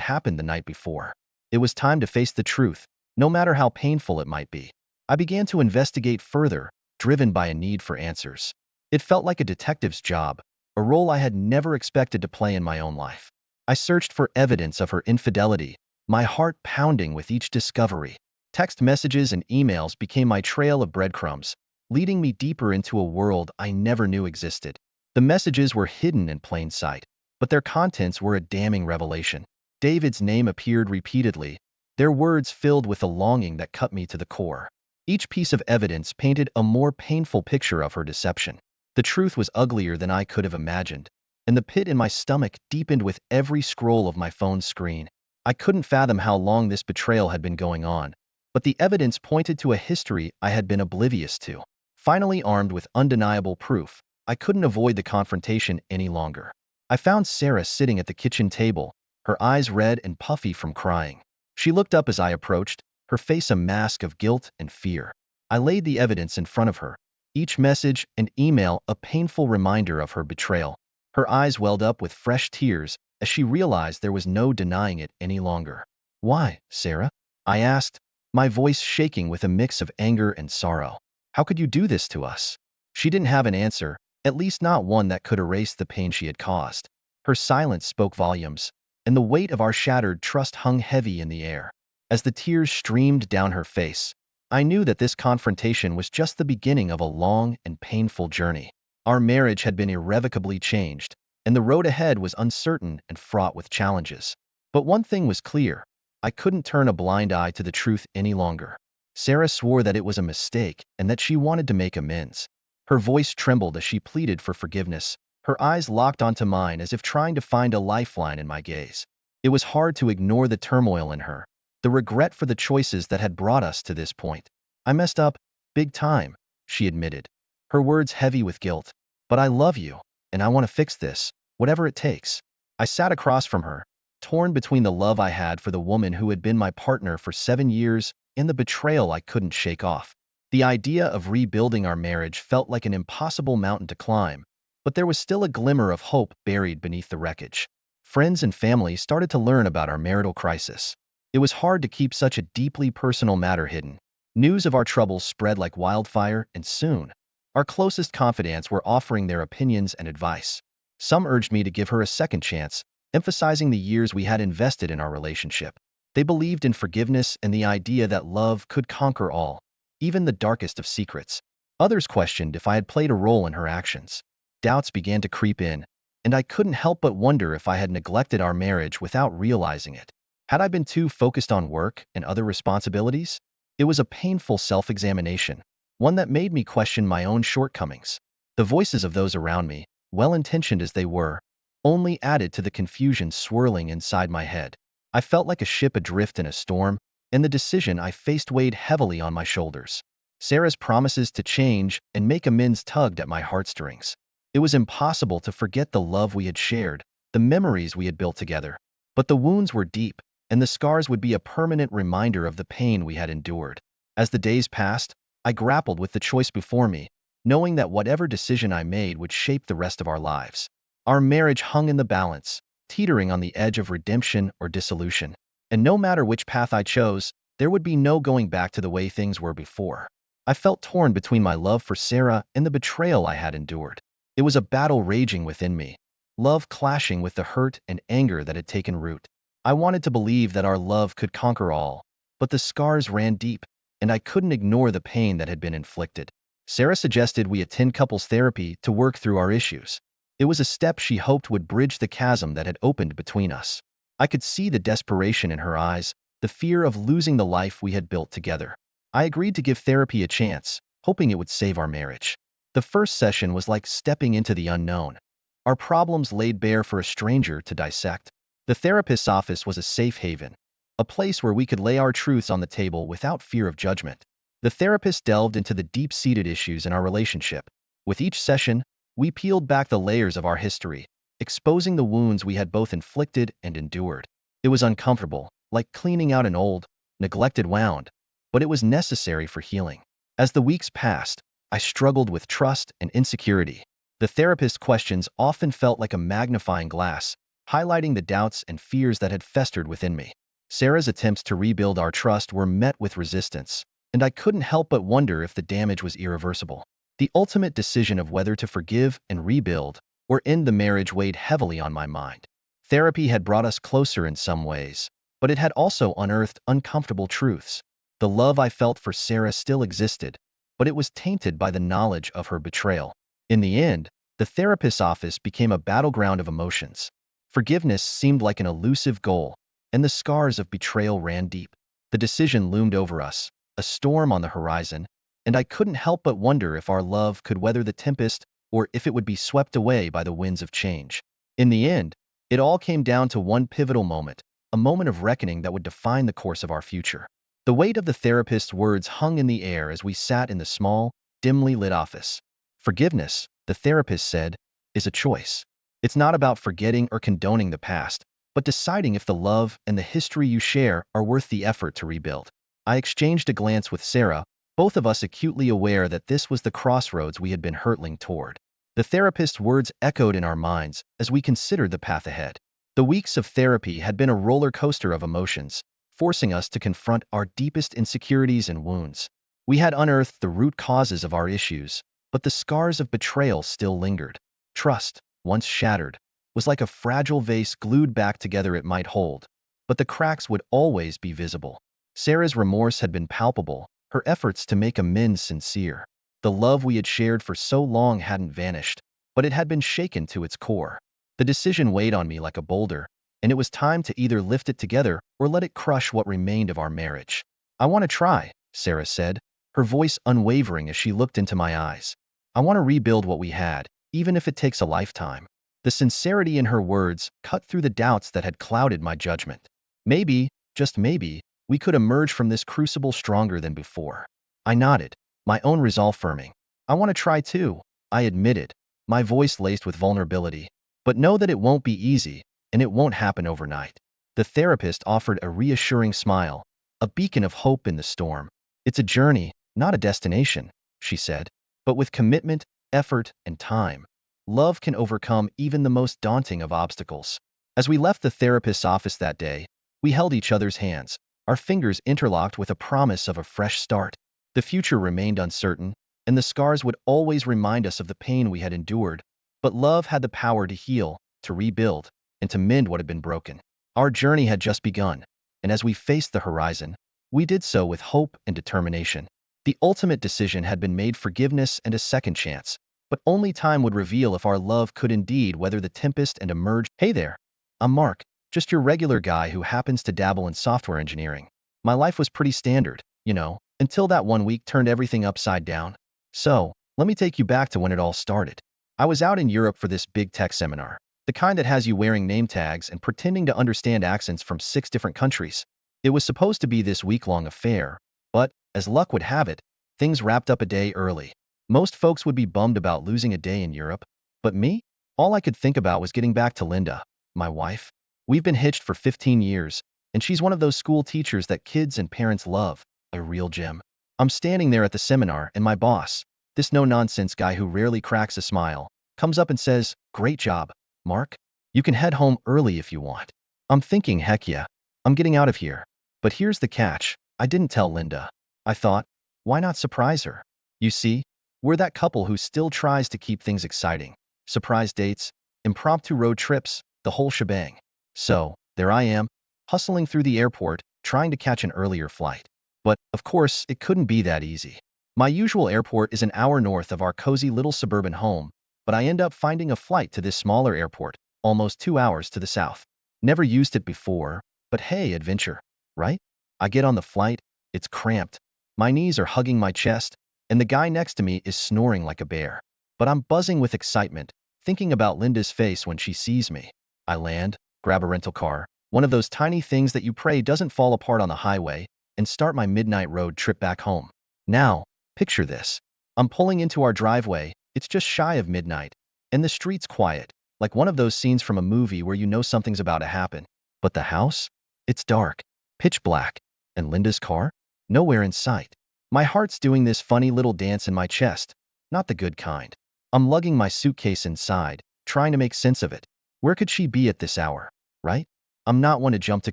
S1: happened the night before. It was time to face the truth, no matter how painful it might be. I began to investigate further, driven by a need for answers. It felt like a detective's job, a role I had never expected to play in my own life. I searched for evidence of her infidelity, my heart pounding with each discovery. Text messages and emails became my trail of breadcrumbs, leading me deeper into a world I never knew existed. The messages were hidden in plain sight, but their contents were a damning revelation. David's name appeared repeatedly, their words filled with a longing that cut me to the core. Each piece of evidence painted a more painful picture of her deception. The truth was uglier than I could have imagined, and the pit in my stomach deepened with every scroll of my phone's screen. I couldn't fathom how long this betrayal had been going on, but the evidence pointed to a history I had been oblivious to. Finally armed with undeniable proof, I couldn't avoid the confrontation any longer. I found Sarah sitting at the kitchen table, her eyes red and puffy from crying. She looked up as I approached, her face a mask of guilt and fear. I laid the evidence in front of her, each message and email a painful reminder of her betrayal. Her eyes welled up with fresh tears as she realized there was no denying it any longer. "Why, Sarah?" I asked, my voice shaking with a mix of anger and sorrow. "How could you do this to us?" She didn't have an answer, at least not one that could erase the pain she had caused. Her silence spoke volumes, and the weight of our shattered trust hung heavy in the air. As the tears streamed down her face, I knew that this confrontation was just the beginning of a long and painful journey. Our marriage had been irrevocably changed, and the road ahead was uncertain and fraught with challenges. But one thing was clear: I couldn't turn a blind eye to the truth any longer. Sarah swore that it was a mistake and that she wanted to make amends. Her voice trembled as she pleaded for forgiveness, her eyes locked onto mine as if trying to find a lifeline in my gaze. It was hard to ignore the turmoil in her, the regret for the choices that had brought us to this point. "I messed up, big time," she admitted, her words heavy with guilt. "But I love you, and I want to fix this, whatever it takes." I sat across from her, torn between the love I had for the woman who had been my partner for 7 years and the betrayal I couldn't shake off. The idea of rebuilding our marriage felt like an impossible mountain to climb, but there was still a glimmer of hope buried beneath the wreckage. Friends and family started to learn about our marital crisis. It was hard to keep such a deeply personal matter hidden. News of our troubles spread like wildfire, and soon, our closest confidants were offering their opinions and advice. Some urged me to give her a second chance, emphasizing the years we had invested in our relationship. They believed in forgiveness and the idea that love could conquer all, even the darkest of secrets. Others questioned if I had played a role in her actions. Doubts began to creep in, and I couldn't help but wonder if I had neglected our marriage without realizing it. Had I been too focused on work and other responsibilities? It was a painful self-examination, one that made me question my own shortcomings. The voices of those around me, well-intentioned as they were, only added to the confusion swirling inside my head. I felt like a ship adrift in a storm, and the decision I faced weighed heavily on my shoulders. Sarah's promises to change and make amends tugged at my heartstrings. It was impossible to forget the love we had shared, the memories we had built together. But the wounds were deep, and the scars would be a permanent reminder of the pain we had endured. As the days passed, I grappled with the choice before me, knowing that whatever decision I made would shape the rest of our lives. Our marriage hung in the balance, teetering on the edge of redemption or dissolution. And no matter which path I chose, there would be no going back to the way things were before. I felt torn between my love for Sarah and the betrayal I had endured. It was a battle raging within me, love clashing with the hurt and anger that had taken root. I wanted to believe that our love could conquer all, but the scars ran deep, and I couldn't ignore the pain that had been inflicted. Sarah suggested we attend couples therapy to work through our issues. It was a step she hoped would bridge the chasm that had opened between us. I could see the desperation in her eyes, the fear of losing the life we had built together. I agreed to give therapy a chance, hoping it would save our marriage. The first session was like stepping into the unknown, our problems laid bare for a stranger to dissect. The therapist's office was a safe haven, a place where we could lay our truths on the table without fear of judgment. The therapist delved into the deep-seated issues in our relationship. With each session, we peeled back the layers of our history, exposing the wounds we had both inflicted and endured. It was uncomfortable, like cleaning out an old, neglected wound, but it was necessary for healing. As the weeks passed, I struggled with trust and insecurity. The therapist's questions often felt like a magnifying glass, highlighting the doubts and fears that had festered within me. Sarah's attempts to rebuild our trust were met with resistance, and I couldn't help but wonder if the damage was irreversible. The ultimate decision of whether to forgive and rebuild or end the marriage weighed heavily on my mind. Therapy had brought us closer in some ways, but it had also unearthed uncomfortable truths. The love I felt for Sarah still existed, but it was tainted by the knowledge of her betrayal. In the end, the therapist's office became a battleground of emotions. Forgiveness seemed like an elusive goal, and the scars of betrayal ran deep. The decision loomed over us, a storm on the horizon, and I couldn't help but wonder if our love could weather the tempest or if it would be swept away by the winds of change. In the end, it all came down to one pivotal moment, a moment of reckoning that would define the course of our future. The weight of the therapist's words hung in the air as we sat in the small, dimly lit office. Forgiveness, the therapist said, is a choice. It's not about forgetting or condoning the past, but deciding if the love and the history you share are worth the effort to rebuild. I exchanged a glance with Sarah, both of us acutely aware that this was the crossroads we had been hurtling toward. The therapist's words echoed in our minds as we considered the path ahead. The weeks of therapy had been a roller coaster of emotions, forcing us to confront our deepest insecurities and wounds. We had unearthed the root causes of our issues, but the scars of betrayal still lingered. Trust, once shattered, was like a fragile vase glued back together. It might hold, but the cracks would always be visible. Sarah's remorse had been palpable, her efforts to make amends sincere. The love we had shared for so long hadn't vanished, but it had been shaken to its core. The decision weighed on me like a boulder, and it was time to either lift it together or let it crush what remained of our marriage. I want to try, Sarah said, her voice unwavering as she looked into my eyes. I want to rebuild what we had, even if it takes a lifetime. The sincerity in her words cut through the doubts that had clouded my judgment. Maybe, just maybe, we could emerge from this crucible stronger than before. I nodded, my own resolve firming. I want to try too, I admitted, my voice laced with vulnerability. But know that it won't be easy, and it won't happen overnight. The therapist offered a reassuring smile, a beacon of hope in the storm. It's a journey, not a destination, she said. But with commitment, effort, and time, love can overcome even the most daunting of obstacles. As we left the therapist's office that day, we held each other's hands, our fingers interlocked with a promise of a fresh start. The future remained uncertain, and the scars would always remind us of the pain we had endured, but love had the power to heal, to rebuild, and to mend what had been broken. Our journey had just begun, and as we faced the horizon, we did so with hope and determination. The ultimate decision had been made: forgiveness and a second chance, but only time would reveal if our love could indeed weather the tempest and emerge. Hey there, I'm Mark, just your regular guy who happens to dabble in software engineering. My life was pretty standard, until that one week turned everything upside down. So, let me take you back to when it all started. I was out in Europe for this big tech seminar, the kind that has you wearing name tags and pretending to understand accents from 6 different countries. It was supposed to be this week-long affair, but, as luck would have it, things wrapped up a day early. Most folks would be bummed about losing a day in Europe, but me? All I could think about was getting back to Linda, my wife. We've been hitched for 15 years, and she's one of those school teachers that kids and parents love, a real gem. I'm standing there at the seminar, and my boss, this no-nonsense guy who rarely cracks a smile, comes up and says, "Great job, Mark. You can head home early if you want." I'm thinking, heck yeah, I'm getting out of here. But here's the catch, I didn't tell Linda. I thought, why not surprise her? You see, we're that couple who still tries to keep things exciting. Surprise dates, impromptu road trips, the whole shebang. So, there I am, hustling through the airport, trying to catch an earlier flight. But, of course, it couldn't be that easy. My usual airport is an hour north of our cozy little suburban home, but I end up finding a flight to this smaller airport, almost 2 hours to the south. Never used it before, but hey, adventure, right? I get on the flight, it's cramped, my knees are hugging my chest, and the guy next to me is snoring like a bear. But I'm buzzing with excitement, thinking about Linda's face when she sees me. I land, grab a rental car, one of those tiny things that you pray doesn't fall apart on the highway, and start my midnight road trip back home. Now, picture this. I'm pulling into our driveway, it's just shy of midnight, and the street's quiet, like one of those scenes from a movie where you know something's about to happen. But the house? It's dark, pitch black, and Linda's car? Nowhere in sight. My heart's doing this funny little dance in my chest, not the good kind. I'm lugging my suitcase inside, trying to make sense of it. Where could she be at this hour, right? I'm not one to jump to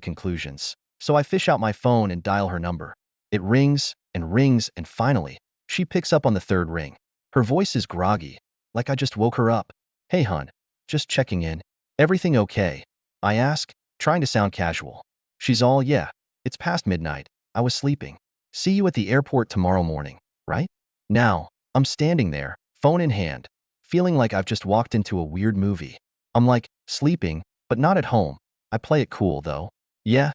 S1: conclusions, so I fish out my phone and dial her number. It rings, and finally, she picks up on the third ring. Her voice is groggy, like I just woke her up. Hey hun, just checking in. Everything okay? I ask, trying to sound casual. She's all, yeah, it's past midnight. I was sleeping. See you at the airport tomorrow morning, right? Now, I'm standing there, phone in hand, feeling like I've just walked into a weird movie. I'm like, sleeping, but not at home. I play it cool, though. Yeah.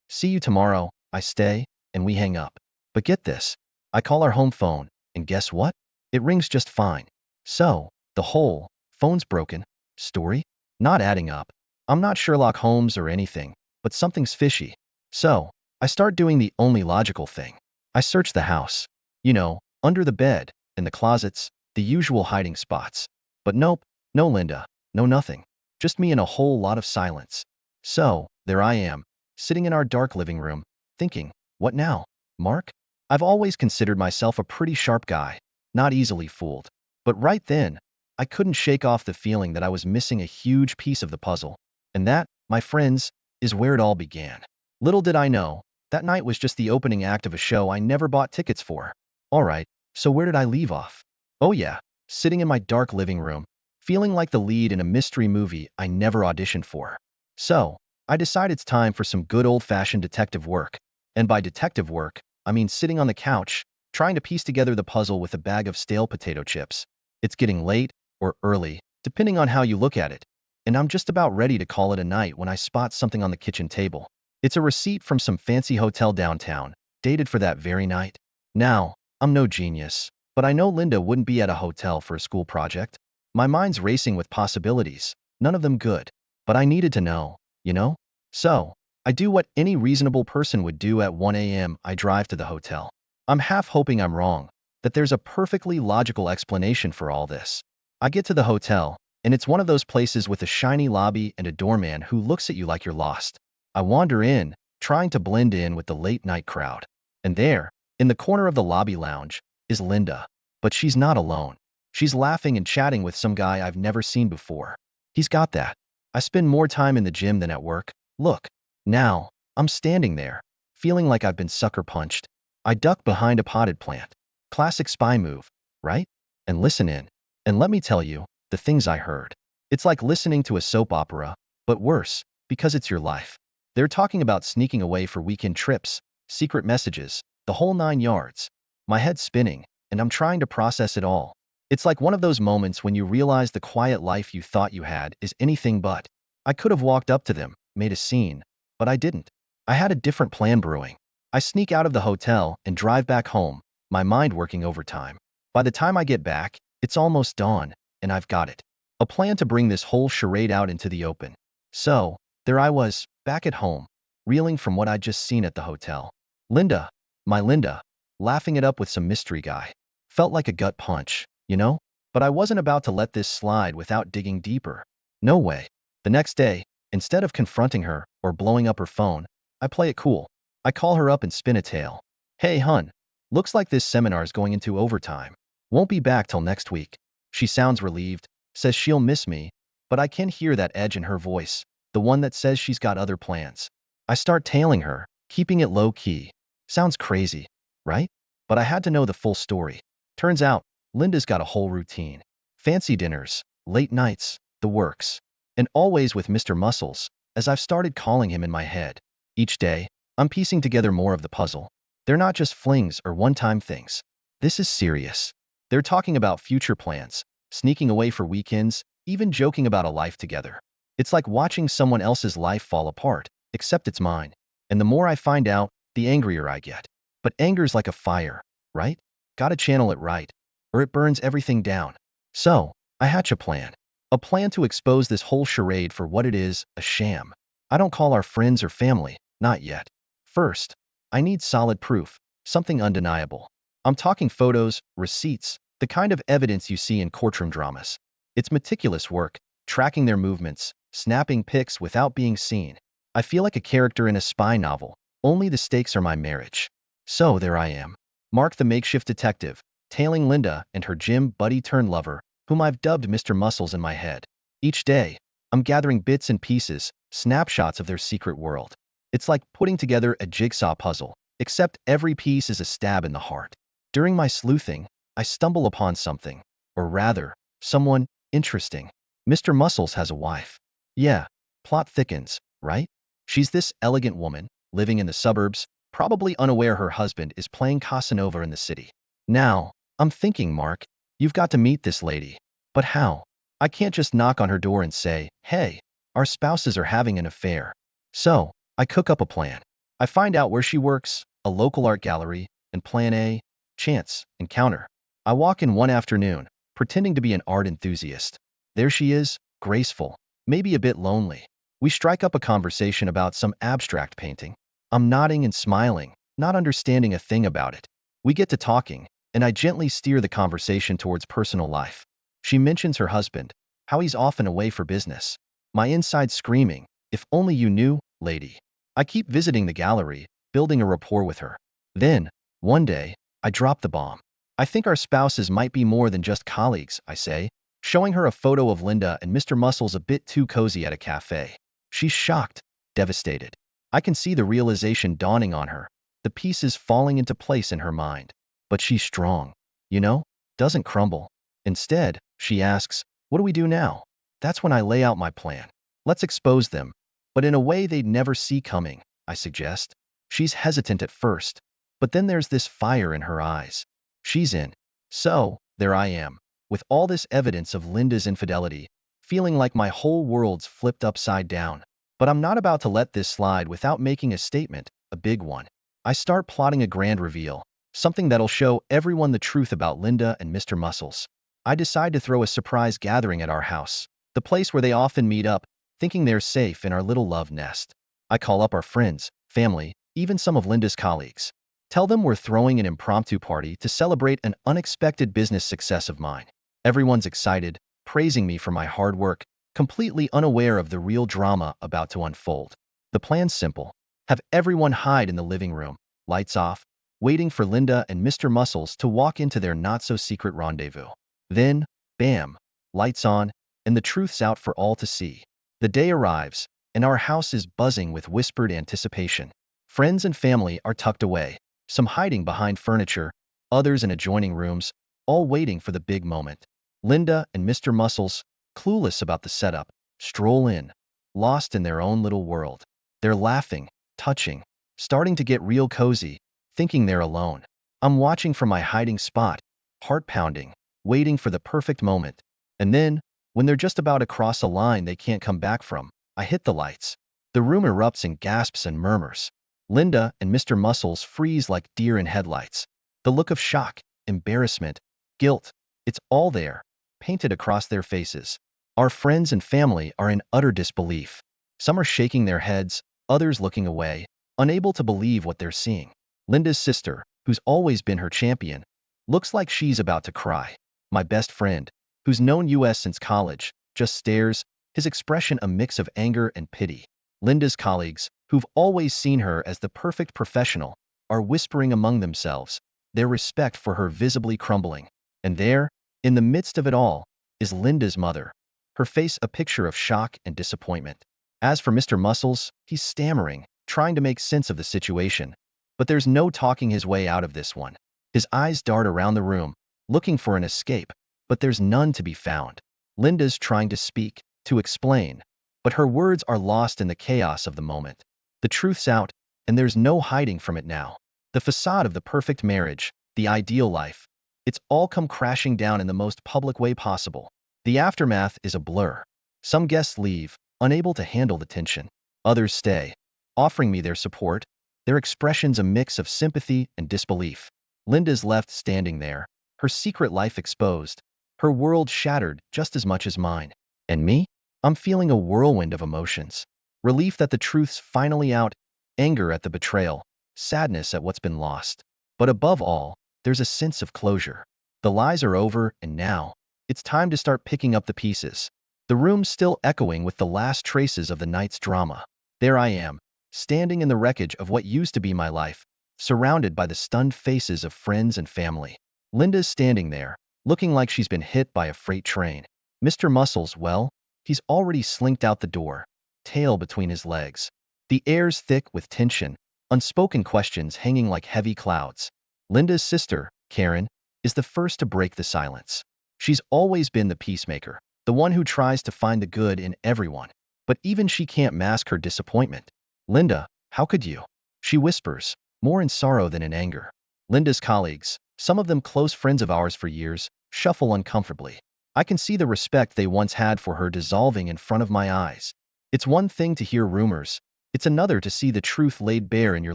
S1: See you tomorrow. I stay, and we hang up. But get this. I call our home phone, and guess what? It rings just fine. So, the whole, phone's broken, story? Not adding up. I'm not Sherlock Holmes or anything, but something's fishy. So, I start doing the only logical thing. I search the house. You know, under the bed, in the closets, the usual hiding spots. But nope, no Linda, no nothing. Just me and a whole lot of silence. So, there I am, sitting in our dark living room, thinking, what now, Mark? I've always considered myself a pretty sharp guy, not easily fooled. But right then, I couldn't shake off the feeling that I was missing a huge piece of the puzzle. And that, my friends, is where it all began. Little did I know, that night was just the opening act of a show I never bought tickets for. Alright, so where did I leave off? Oh yeah, sitting in my dark living room, feeling like the lead in a mystery movie I never auditioned for. So, I decide it's time for some good old-fashioned detective work. And by detective work, I mean sitting on the couch, trying to piece together the puzzle with a bag of stale potato chips. It's getting late, or early, depending on how you look at it. And I'm just about ready to call it a night when I spot something on the kitchen table. It's a receipt from some fancy hotel downtown, dated for that very night. Now, I'm no genius, but I know Linda wouldn't be at a hotel for a school project. My mind's racing with possibilities, none of them good. But I needed to know, you know? So, I do what any reasonable person would do at 1 a.m. I drive to the hotel. I'm half hoping I'm wrong, that there's a perfectly logical explanation for all this. I get to the hotel, and it's one of those places with a shiny lobby and a doorman who looks at you like you're lost. I wander in, trying to blend in with the late-night crowd. And there, in the corner of the lobby lounge, is Linda. But she's not alone. She's laughing and chatting with some guy I've never seen before. He's got that. I spend more time in the gym than at work. Look. Now, I'm standing there, feeling like I've been sucker punched. I duck behind a potted plant. Classic spy move, right? And listen in. And let me tell you, the things I heard. It's like listening to a soap opera, but worse, because it's your life. They're talking about sneaking away for weekend trips, secret messages, the whole 9 yards. My head's spinning, and I'm trying to process it all. It's like one of those moments when you realize the quiet life you thought you had is anything but. I could have walked up to them, made a scene, but I didn't. I had a different plan brewing. I sneak out of the hotel and drive back home, my mind working overtime. By the time I get back, it's almost dawn, and I've got it. A plan to bring this whole charade out into the open. So, there I was, back at home, reeling from what I'd just seen at the hotel. Linda, my Linda, laughing it up with some mystery guy. Felt like a gut punch, you know? But I wasn't about to let this slide without digging deeper. No way. The next day, instead of confronting her or blowing up her phone, I play it cool. I call her up and spin a tale. Hey hun, looks like this seminar's going into overtime. Won't be back till next week. She sounds relieved, says she'll miss me, but I can hear that edge in her voice, the one that says she's got other plans. I start tailing her, keeping it low key. Sounds crazy, right? But I had to know the full story. Turns out, Linda's got a whole routine. Fancy dinners, late nights, the works. And always with Mr. Muscles, as I've started calling him in my head. Each day, I'm piecing together more of the puzzle. They're not just flings or one-time things. This is serious. They're talking about future plans, sneaking away for weekends, even joking about a life together. It's like watching someone else's life fall apart, except it's mine. And the more I find out, the angrier I get. But anger's like a fire, right? Gotta channel it right, or it burns everything down. So, I hatch a plan. A plan to expose this whole charade for what it is, a sham. I don't call our friends or family, not yet. First, I need solid proof, something undeniable. I'm talking photos, receipts, the kind of evidence you see in courtroom dramas. It's meticulous work, tracking their movements, snapping pics without being seen. I feel like a character in a spy novel, only the stakes are my marriage. So there I am. Mark the makeshift detective, tailing Linda and her gym buddy-turned-lover, whom I've dubbed Mr. Muscles in my head. Each day, I'm gathering bits and pieces, snapshots of their secret world. It's like putting together a jigsaw puzzle, except every piece is a stab in the heart. During my sleuthing, I stumble upon something, or rather, someone interesting. Mr. Muscles has a wife. Yeah, plot thickens, right? She's this elegant woman, living in the suburbs, probably unaware her husband is playing Casanova in the city. Now, I'm thinking, Mark, you've got to meet this lady. But how? I can't just knock on her door and say, hey, our spouses are having an affair. So, I cook up a plan. I find out where she works, a local art gallery, and plan a chance encounter. I walk in one afternoon, pretending to be an art enthusiast. There she is, graceful, maybe a bit lonely. We strike up a conversation about some abstract painting. I'm nodding and smiling, not understanding a thing about it. We get to talking, and I gently steer the conversation towards personal life. She mentions her husband, how he's often away for business. My inside screaming, if only you knew, lady. I keep visiting the gallery, building a rapport with her. Then, one day, I drop the bomb. I think our spouses might be more than just colleagues, I say, showing her a photo of Linda and Mr. Muscles a bit too cozy at a cafe. She's shocked, devastated. I can see the realization dawning on her, the pieces falling into place in her mind. But she's strong, you know, doesn't crumble. Instead, she asks, what do we do now? That's when I lay out my plan. Let's expose them, but in a way they'd never see coming, I suggest. She's hesitant at first, but then there's this fire in her eyes. She's in. So, there I am, with all this evidence of Linda's infidelity, feeling like my whole world's flipped upside down. But I'm not about to let this slide without making a statement, a big one. I start plotting a grand reveal, something that'll show everyone the truth about Linda and Mr. Muscles. I decide to throw a surprise gathering at our house, the place where they often meet up, thinking they're safe in our little love nest. I call up our friends, family, even some of Linda's colleagues. Tell them we're throwing an impromptu party to celebrate an unexpected business success of mine. Everyone's excited, praising me for my hard work, completely unaware of the real drama about to unfold. The plan's simple. Have everyone hide in the living room, lights off, waiting for Linda and Mr. Muscles to walk into their not-so-secret rendezvous. Then, bam, lights on, and the truth's out for all to see. The day arrives, and our house is buzzing with whispered anticipation. Friends and family are tucked away, some hiding behind furniture, others in adjoining rooms, all waiting for the big moment. Linda and Mr. Muscles, clueless about the setup, stroll in, lost in their own little world. They're laughing, touching, starting to get real cozy, thinking they're alone. I'm watching from my hiding spot, heart pounding, waiting for the perfect moment. And then, when they're just about to cross a line they can't come back from, I hit the lights. The room erupts in gasps and murmurs. Linda and Mr. Muscles freeze like deer in headlights. The look of shock, embarrassment, guilt, it's all there, painted across their faces. Our friends and family are in utter disbelief. Some are shaking their heads, others looking away, unable to believe what they're seeing. Linda's sister, who's always been her champion, looks like she's about to cry. My best friend, who's known us since college, just stares, his expression a mix of anger and pity. Linda's colleagues, who've always seen her as the perfect professional, are whispering among themselves, their respect for her visibly crumbling. And there, in the midst of it all, is Linda's mother, her face a picture of shock and disappointment. As for Mr. Muscles, he's stammering, trying to make sense of the situation. But there's no talking his way out of this one. His eyes dart around the room, looking for an escape, but there's none to be found. Linda's trying to speak, to explain, but her words are lost in the chaos of the moment. The truth's out, and there's no hiding from it now. The facade of the perfect marriage, the ideal life, it's all come crashing down in the most public way possible. The aftermath is a blur. Some guests leave, unable to handle the tension. Others stay, offering me their support, their expressions a mix of sympathy and disbelief. Linda's left standing there, her secret life exposed, her world shattered just as much as mine. And me? I'm feeling a whirlwind of emotions. Relief that the truth's finally out, anger at the betrayal, sadness at what's been lost. But above all, there's a sense of closure. The lies are over, and now, it's time to start picking up the pieces. The room's still echoing with the last traces of the night's drama. There I am, standing in the wreckage of what used to be my life, surrounded by the stunned faces of friends and family. Linda's standing there, looking like she's been hit by a freight train. Mr. Muscles, well, he's already slinked out the door, tail between his legs. The air's thick with tension, unspoken questions hanging like heavy clouds. Linda's sister, Karen, is the first to break the silence. She's always been the peacemaker, the one who tries to find the good in everyone. But even she can't mask her disappointment. Linda, how could you? She whispers, more in sorrow than in anger. Linda's colleagues, some of them close friends of ours for years, shuffle uncomfortably. I can see the respect they once had for her dissolving in front of my eyes. It's one thing to hear rumors. It's another to see the truth laid bare in your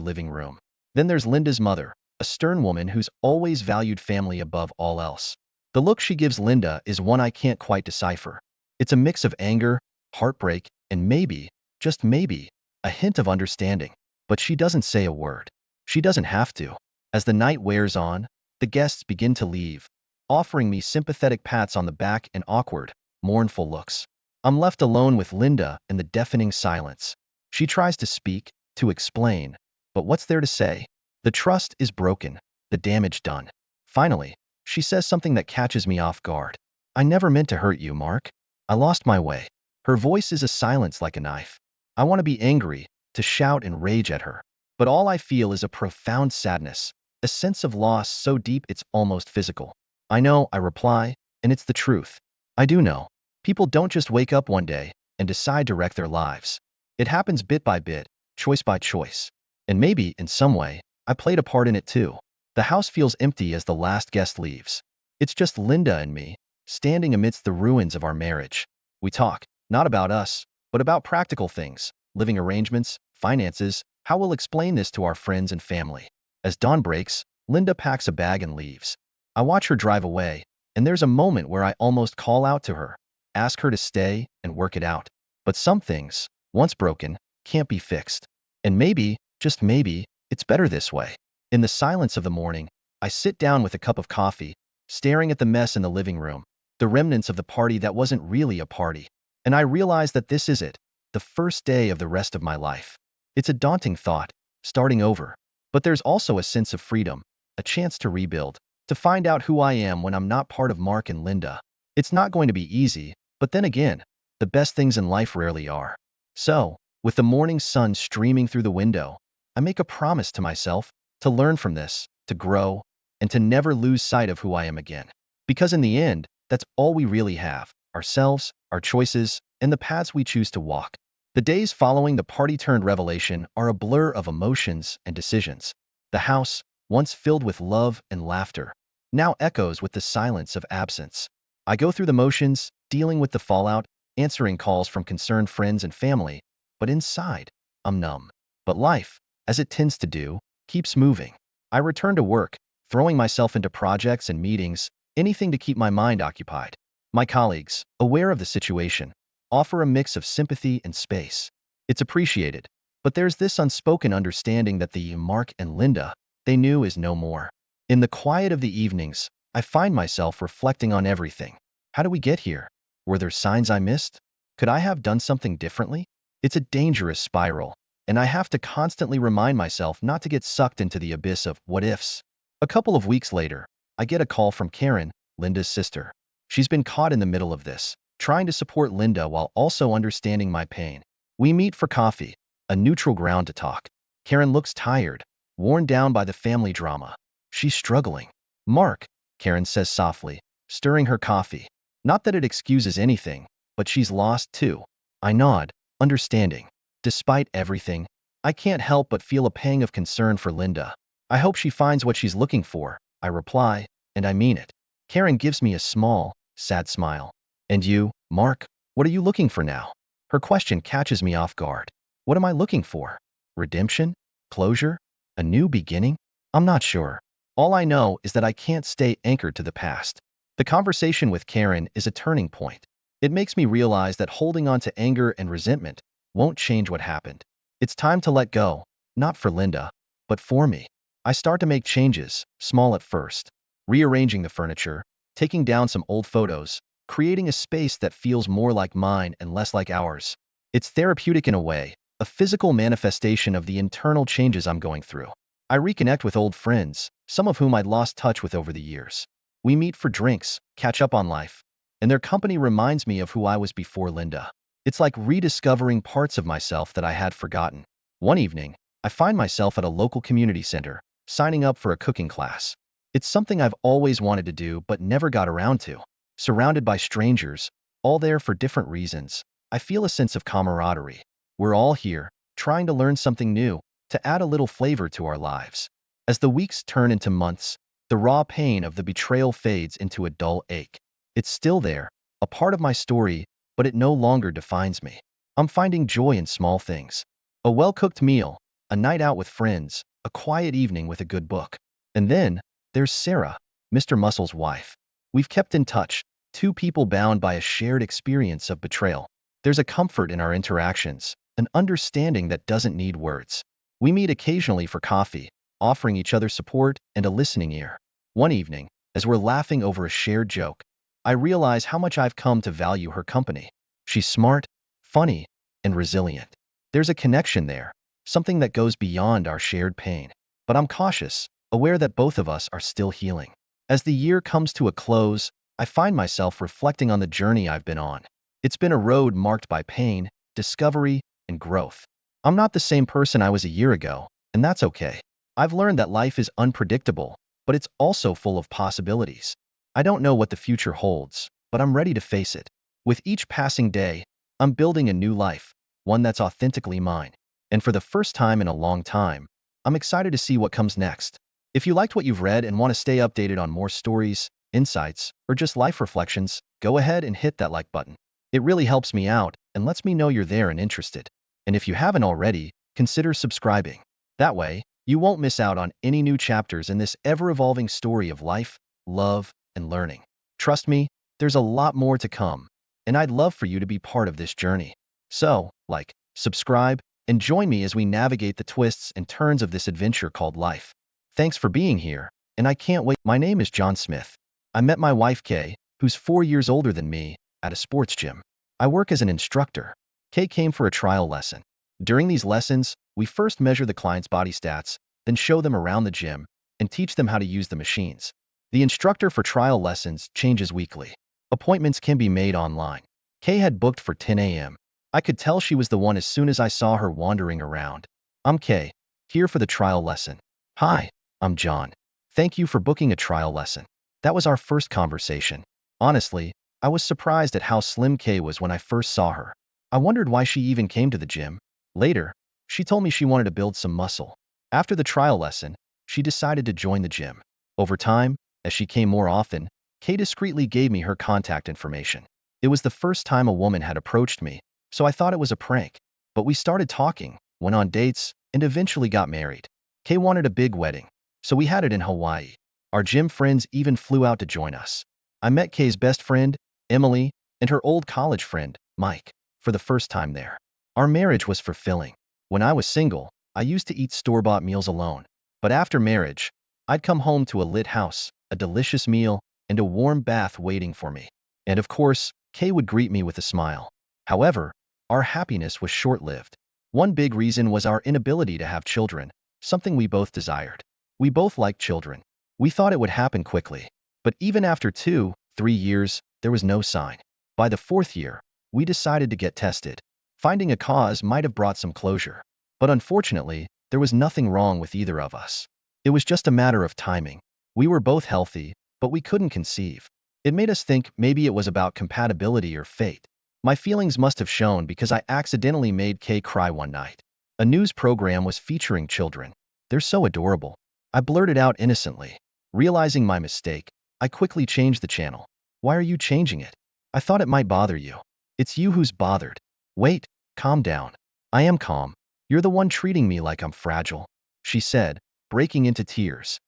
S1: living room. Then there's Linda's mother, a stern woman who's always valued family above all else. The look she gives Linda is one I can't quite decipher. It's a mix of anger, heartbreak, and maybe, just maybe, a hint of understanding. But she doesn't say a word. She doesn't have to. As the night wears on, the guests begin to leave, offering me sympathetic pats on the back and awkward, mournful looks. I'm left alone with Linda in the deafening silence. She tries to speak, to explain, but what's there to say? The trust is broken, the damage done. Finally, she says something that catches me off guard. I never meant to hurt you, Mark. I lost my way. Her voice is a silence like a knife. I want to be angry, to shout and rage at her. But all I feel is a profound sadness, a sense of loss so deep it's almost physical. I know, I reply, and it's the truth. I do know. People don't just wake up one day and decide to wreck their lives. It happens bit by bit, choice by choice. And maybe, in some way, I played a part in it too. The house feels empty as the last guest leaves. It's just Linda and me, standing amidst the ruins of our marriage. We talk, not about us, but about practical things, living arrangements, finances, how we'll explain this to our friends and family. As dawn breaks, Linda packs a bag and leaves. I watch her drive away, and there's a moment where I almost call out to her, ask her to stay and work it out. But some things, once broken, can't be fixed. And maybe, just maybe, it's better this way. In the silence of the morning, I sit down with a cup of coffee, staring at the mess in the living room, the remnants of the party that wasn't really a party. And I realize that this is it, the first day of the rest of my life. It's a daunting thought, starting over. But there's also a sense of freedom, a chance to rebuild, to find out who I am when I'm not part of Mark and Linda. It's not going to be easy, but then again, the best things in life rarely are. So, with the morning sun streaming through the window, I make a promise to myself to learn from this, to grow, and to never lose sight of who I am again. Because in the end, that's all we really have, ourselves, our choices, and the paths we choose to walk. The days following the party-turned revelation are a blur of emotions and decisions. The house, once filled with love and laughter, now echoes with the silence of absence. I go through the motions, dealing with the fallout, answering calls from concerned friends and family, but inside, I'm numb. But life, as it tends to do, keeps moving. I return to work, throwing myself into projects and meetings, anything to keep my mind occupied. My colleagues, aware of the situation, offer a mix of sympathy and space. It's appreciated, but there's this unspoken understanding that the Mark and Linda they knew is no more. In the quiet of the evenings, I find myself reflecting on everything. How did we get here? Were there signs I missed? Could I have done something differently? It's a dangerous spiral, and I have to constantly remind myself not to get sucked into the abyss of what-ifs. A couple of weeks later, I get a call from Karen, Linda's sister. She's been caught in the middle of this, trying to support Linda while also understanding my pain. We meet for coffee, a neutral ground to talk. Karen looks tired, worn down by the family drama. She's struggling. Mark, Karen says softly, stirring her coffee. Not that it excuses anything, but she's lost too. I nod, understanding. Despite everything, I can't help but feel a pang of concern for Linda. I hope she finds what she's looking for, I reply, and I mean it. Karen gives me a small, sad smile. And you, Mark, what are you looking for now? Her question catches me off guard. What am I looking for? Redemption? Closure? A new beginning? I'm not sure. All I know is that I can't stay anchored to the past. The conversation with Karen is a turning point. It makes me realize that holding on to anger and resentment won't change what happened. It's time to let go, not for Linda, but for me. I start to make changes, small at first. Rearranging the furniture, taking down some old photos, creating a space that feels more like mine and less like ours. It's therapeutic in a way, a physical manifestation of the internal changes I'm going through. I reconnect with old friends, some of whom I'd lost touch with over the years. We meet for drinks, catch up on life, and their company reminds me of who I was before Linda. It's like rediscovering parts of myself that I had forgotten. One evening, I find myself at a local community center, signing up for a cooking class. It's something I've always wanted to do but never got around to. Surrounded by strangers, all there for different reasons, I feel a sense of camaraderie. We're all here, trying to learn something new, to add a little flavor to our lives. As the weeks turn into months, the raw pain of the betrayal fades into a dull ache. It's still there, a part of my story, but it no longer defines me. I'm finding joy in small things. A well-cooked meal, a night out with friends, a quiet evening with a good book. And then, there's Sarah, Mr. Muscle's wife. We've kept in touch, two people bound by a shared experience of betrayal. There's a comfort in our interactions, an understanding that doesn't need words. We meet occasionally for coffee, offering each other support and a listening ear. One evening, as we're laughing over a shared joke, I realize how much I've come to value her company. She's smart, funny, and resilient. There's a connection there, something that goes beyond our shared pain. But I'm cautious, aware that both of us are still healing. As the year comes to a close, I find myself reflecting on the journey I've been on. It's been a road marked by pain, discovery, and growth. I'm not the same person I was a year ago, and that's okay. I've learned that life is unpredictable, but it's also full of possibilities. I don't know what the future holds, but I'm ready to face it. With each passing day, I'm building a new life, one that's authentically mine. And for the first time in a long time, I'm excited to see what comes next. If you liked what you've read and want to stay updated on more stories, insights, or just life reflections, go ahead and hit that like button. It really helps me out and lets me know you're there and interested. And if you haven't already, consider subscribing. That way, you won't miss out on any new chapters in this ever-evolving story of life, love, and learning. Trust me, there's a lot more to come, and I'd love for you to be part of this journey. So, like, subscribe, and join me as we navigate the twists and turns of this adventure called life. Thanks for being here, and I can't wait. My name is John Smith. I met my wife Kay, who's 4 years older than me, at a sports gym. I work as an instructor. Kay came for a trial lesson. During these lessons, we first measure the client's body stats, then show them around the gym, and teach them how to use the machines. The instructor for trial lessons changes weekly. Appointments can be made online. Kay had booked for 10 a.m. I could tell she was the one as soon as I saw her wandering around. I'm Kay, here for the trial lesson. Hi, I'm John. Thank you for booking a trial lesson. That was our first conversation. Honestly, I was surprised at how slim Kay was when I first saw her. I wondered why she even came to the gym. Later, she told me she wanted to build some muscle. After the trial lesson, she decided to join the gym. Over time, as she came more often, Kay discreetly gave me her contact information. It was the first time a woman had approached me, so I thought it was a prank. But we started talking, went on dates, and eventually got married. Kay wanted a big wedding, so we had it in Hawaii. Our gym friends even flew out to join us. I met Kay's best friend, Emily, and her old college friend, Mike, for the first time there. Our marriage was fulfilling. When I was single, I used to eat store-bought meals alone. But after marriage, I'd come home to a lit house, a delicious meal, and a warm bath waiting for me. And of course, Kay would greet me with a smile. However, our happiness was short-lived. One big reason was our inability to have children, something we both desired. We both liked children. We thought it would happen quickly. But even after 2, 3 years, there was no sign. By the 4th year, we decided to get tested. Finding a cause might have brought some closure. But unfortunately, there was nothing wrong with either of us. It was just a matter of timing. We were both healthy, but we couldn't conceive. It made us think maybe it was about compatibility or fate. My feelings must have shown because I accidentally made Kay cry one night. A news program was featuring children. They're so adorable. I blurted out innocently. Realizing my mistake, I quickly changed the channel. Why are you changing it? I thought it might bother you. It's you who's bothered. Wait, calm down. I am calm. You're the one treating me like I'm fragile, she said, breaking into tears.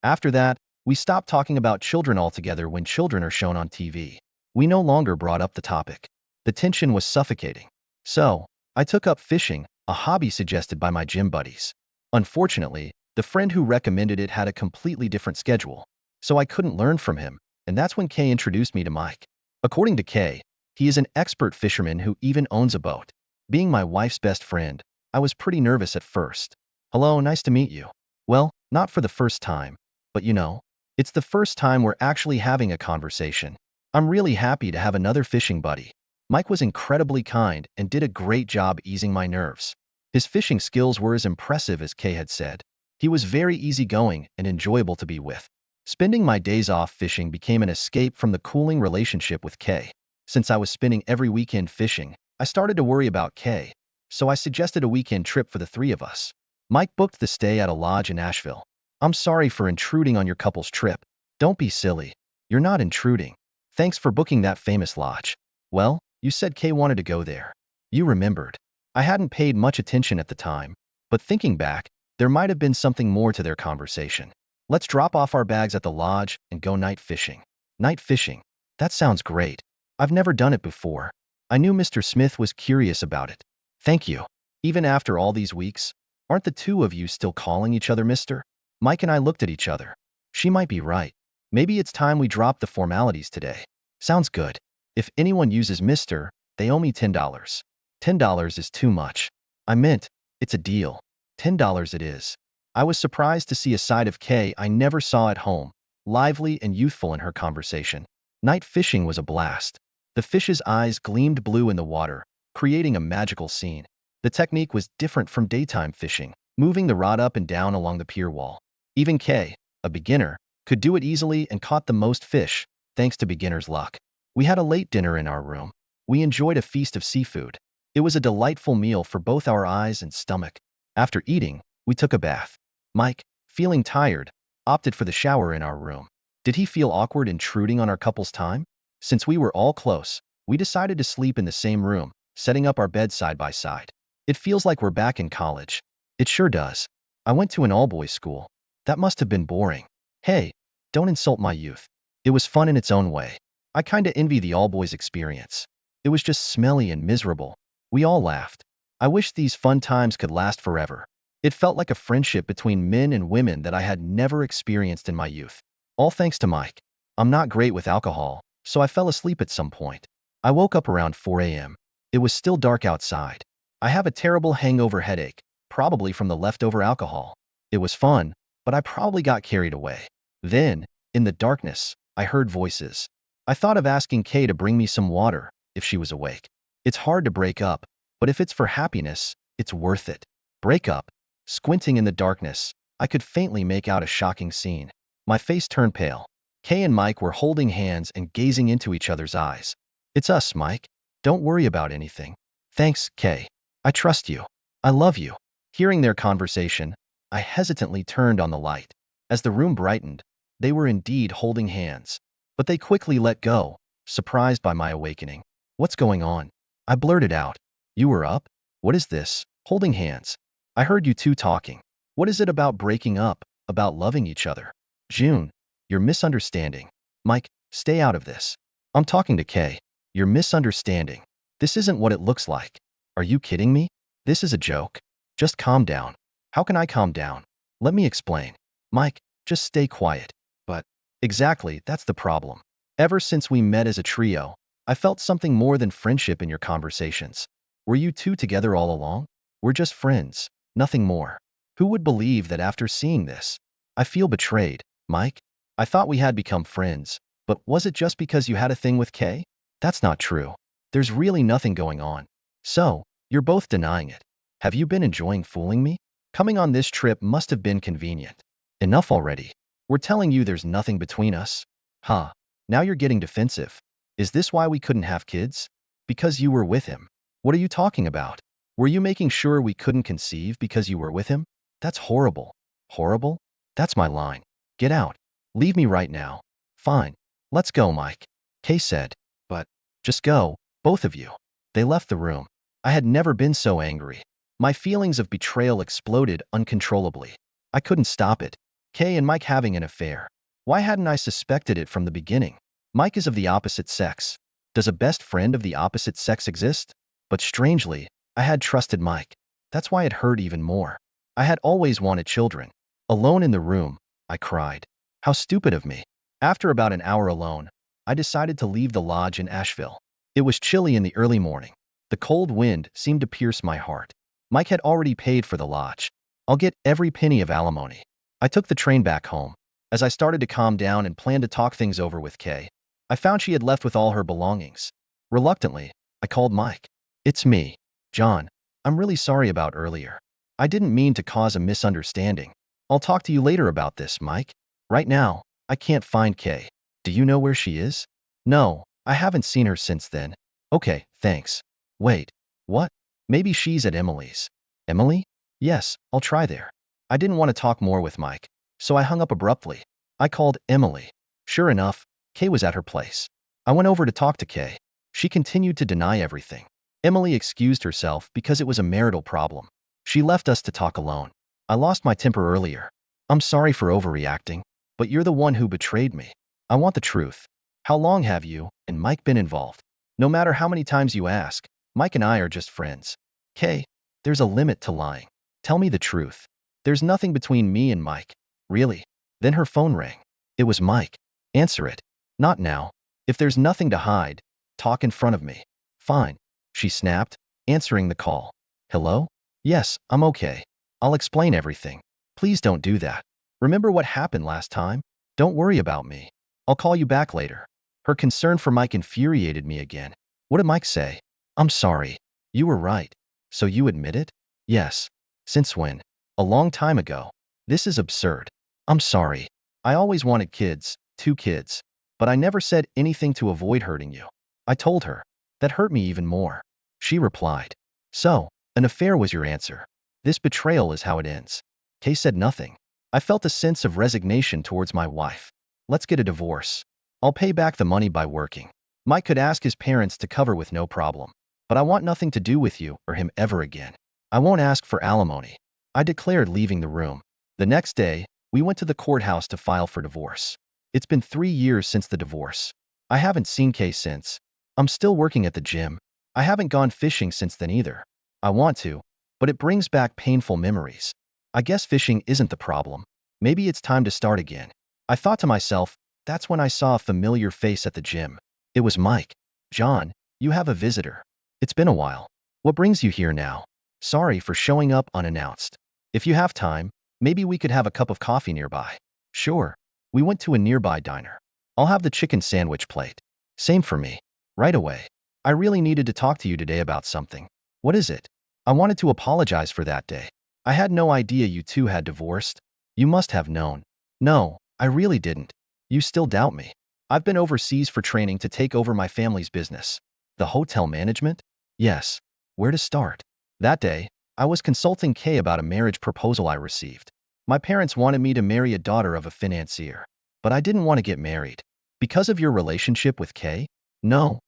S1: After that, we stopped talking about children altogether when children are shown on TV. We no longer brought up the topic. The tension was suffocating. So, I took up fishing, a hobby suggested by my gym buddies. Unfortunately, the friend who recommended it had a completely different schedule, so I couldn't learn from him, and that's when Kay introduced me to Mike. According to Kay, he is an expert fisherman who even owns a boat. Being my wife's best friend, I was pretty nervous at first. Hello, nice to meet you. Well, not for the first time, but you know, It's the first time we're actually having a conversation. I'm really happy to have another fishing buddy. Mike was incredibly kind and did a great job easing my nerves. His fishing skills were as impressive as Kay had said. He was very easygoing and enjoyable to be with. Spending my days off fishing became an escape from the cooling relationship with Kay. Since I was spending every weekend fishing, I started to worry about Kay, so I suggested a weekend trip for the three of us. Mike booked the stay at a lodge in Asheville. I'm sorry for intruding on your couple's trip. Don't be silly. You're not intruding. Thanks for booking that famous lodge. Well, you said Kay wanted to go there. You remembered. I hadn't paid much attention at the time, but thinking back, there might have been something more to their conversation. Let's drop off our bags at the lodge and go night fishing. Night fishing. That sounds great. I've never done it before. I knew Mr. Smith was curious about it. Thank you. Even after all these weeks, aren't the two of you still calling each other mister? Mike and I looked at each other. She might be right. Maybe it's time we drop the formalities today. Sounds good. If anyone uses mister, they owe me $10. $10 is too much. I meant, it's a deal. $10 it is. I was surprised to see a side of Kay I never saw at home, lively and youthful in her conversation. Night fishing was a blast. The fish's eyes gleamed blue in the water, creating a magical scene. The technique was different from daytime fishing, moving the rod up and down along the pier wall. Even Kay, a beginner, could do it easily and caught the most fish, thanks to beginner's luck. We had a late dinner in our room. We enjoyed a feast of seafood. It was a delightful meal for both our eyes and stomach. After eating, we took a bath. Mike, feeling tired, opted for the shower in our room. Did he feel awkward intruding on our couple's time? Since we were all close, we decided to sleep in the same room, setting up our beds side by side. It feels like we're back in college. It sure does. I went to an all-boys school. That must have been boring. Hey, don't insult my youth. It was fun in its own way. I kinda envy the all-boys experience. It was just smelly and miserable. We all laughed. I wish these fun times could last forever. It felt like a friendship between men and women that I had never experienced in my youth. All thanks to Mike. I'm not great with alcohol, so I fell asleep at some point. I woke up around 4 a.m. It was still dark outside. I have a terrible hangover headache, probably from the leftover alcohol. It was fun, but I probably got carried away. Then, in the darkness, I heard voices. I thought of asking Kay to bring me some water, if she was awake. It's hard to break up, but if it's for happiness, it's worth it. Break up. Squinting in the darkness, I could faintly make out a shocking scene. My face turned pale. Kay and Mike were holding hands and gazing into each other's eyes. It's us, Mike. Don't worry about anything. Thanks, Kay. I trust you. I love you. Hearing their conversation, I hesitantly turned on the light. As the room brightened, they were indeed holding hands. But they quickly let go, surprised by my awakening. What's going on? I blurted out. You were up? What is this? Holding hands. I heard you two talking. What is it about breaking up, about loving each other? June, you're misunderstanding. Mike, stay out of this. I'm talking to Kay. You're misunderstanding. This isn't what it looks like. Are you kidding me? This is a joke. Just calm down. How can I calm down? Let me explain. Mike, just stay quiet. But, exactly, that's the problem. Ever since we met as a trio, I felt something more than friendship in your conversations. Were you two together all along? We're just friends, nothing more. Who would believe that after seeing this? I feel betrayed, Mike. I thought we had become friends, but was it just because you had a thing with Kay? That's not true. There's really nothing going on. So, you're both denying it. Have you been enjoying fooling me? Coming on this trip must have been convenient. Enough already. We're telling you there's nothing between us. Huh. Now you're getting defensive. Is this why we couldn't have kids? Because you were with him. What are you talking about? Were you making sure we couldn't conceive because you were with him? That's horrible. Horrible? That's my line. Get out. Leave me right now. Fine. Let's go, Mike. Kay said. But, just go, both of you. They left the room. I had never been so angry. My feelings of betrayal exploded uncontrollably. I couldn't stop it. Kay and Mike having an affair. Why hadn't I suspected it from the beginning? Mike is of the opposite sex. Does a best friend of the opposite sex exist? But strangely, I had trusted Mike. That's why it hurt even more. I had always wanted children. Alone in the room, I cried. How stupid of me. After about an hour alone, I decided to leave the lodge in Asheville. It was chilly in the early morning. The cold wind seemed to pierce my heart. Mike had already paid for the lodge. I'll get every penny of alimony. I took the train back home. As I started to calm down and plan to talk things over with Kay, I found she had left with all her belongings. Reluctantly, I called Mike. It's me, John. I'm really sorry about earlier. I didn't mean to cause a misunderstanding. I'll talk to you later about this, Mike. Right now, I can't find Kay. Do you know where she is? No, I haven't seen her since then. Okay, thanks. Wait, what? Maybe she's at Emily's. Emily? Yes, I'll try there. I didn't want to talk more with Mike, so I hung up abruptly. I called Emily. Sure enough, Kay was at her place. I went over to talk to Kay. She continued to deny everything. Emily excused herself because it was a marital problem. She left us to talk alone. I lost my temper earlier. I'm sorry for overreacting, but you're the one who betrayed me. I want the truth. How long have you and Mike been involved? No matter how many times you ask, Mike and I are just friends. Kay, there's a limit to lying. Tell me the truth. There's nothing between me and Mike. Really? Then her phone rang. It was Mike. Answer it. Not now. If there's nothing to hide, talk in front of me. Fine. She snapped, answering the call. Hello? Yes, I'm okay. I'll explain everything. Please don't do that. Remember what happened last time? Don't worry about me. I'll call you back later. Her concern for Mike infuriated me again. What did Mike say? I'm sorry. You were right. So you admit it? Yes. Since when? A long time ago. This is absurd. I'm sorry. I always wanted kids, 2 kids. But I never said anything to avoid hurting you. I told her. That hurt me even more. She replied. So, an affair was your answer. This betrayal is how it ends. Kay said nothing. I felt a sense of resignation towards my wife. Let's get a divorce. I'll pay back the money by working. Mike could ask his parents to cover with no problem. But I want nothing to do with you or him ever again. I won't ask for alimony. I declared, leaving the room. The next day, we went to the courthouse to file for divorce. It's been 3 years since the divorce. I haven't seen Kay since. I'm still working at the gym. I haven't gone fishing since then either. I want to, but it brings back painful memories. I guess fishing isn't the problem. Maybe it's time to start again. I thought to myself. That's when I saw a familiar face at the gym. It was Mike. John, you have a visitor. It's been a while. What brings you here now? Sorry for showing up unannounced. If you have time, maybe we could have a cup of coffee nearby. Sure. We went to a nearby diner. I'll have the chicken sandwich plate. Same for me. Right away. I really needed to talk to you today about something. What is it? I wanted to apologize for that day. I had no idea you two had divorced. You must have known. No, I really didn't. You still doubt me. I've been overseas for training to take over my family's business. The hotel management? Yes. Where to start? That day, I was consulting Kay about a marriage proposal I received. My parents wanted me to marry a daughter of a financier. But I didn't want to get married. Because of your relationship with Kay? No.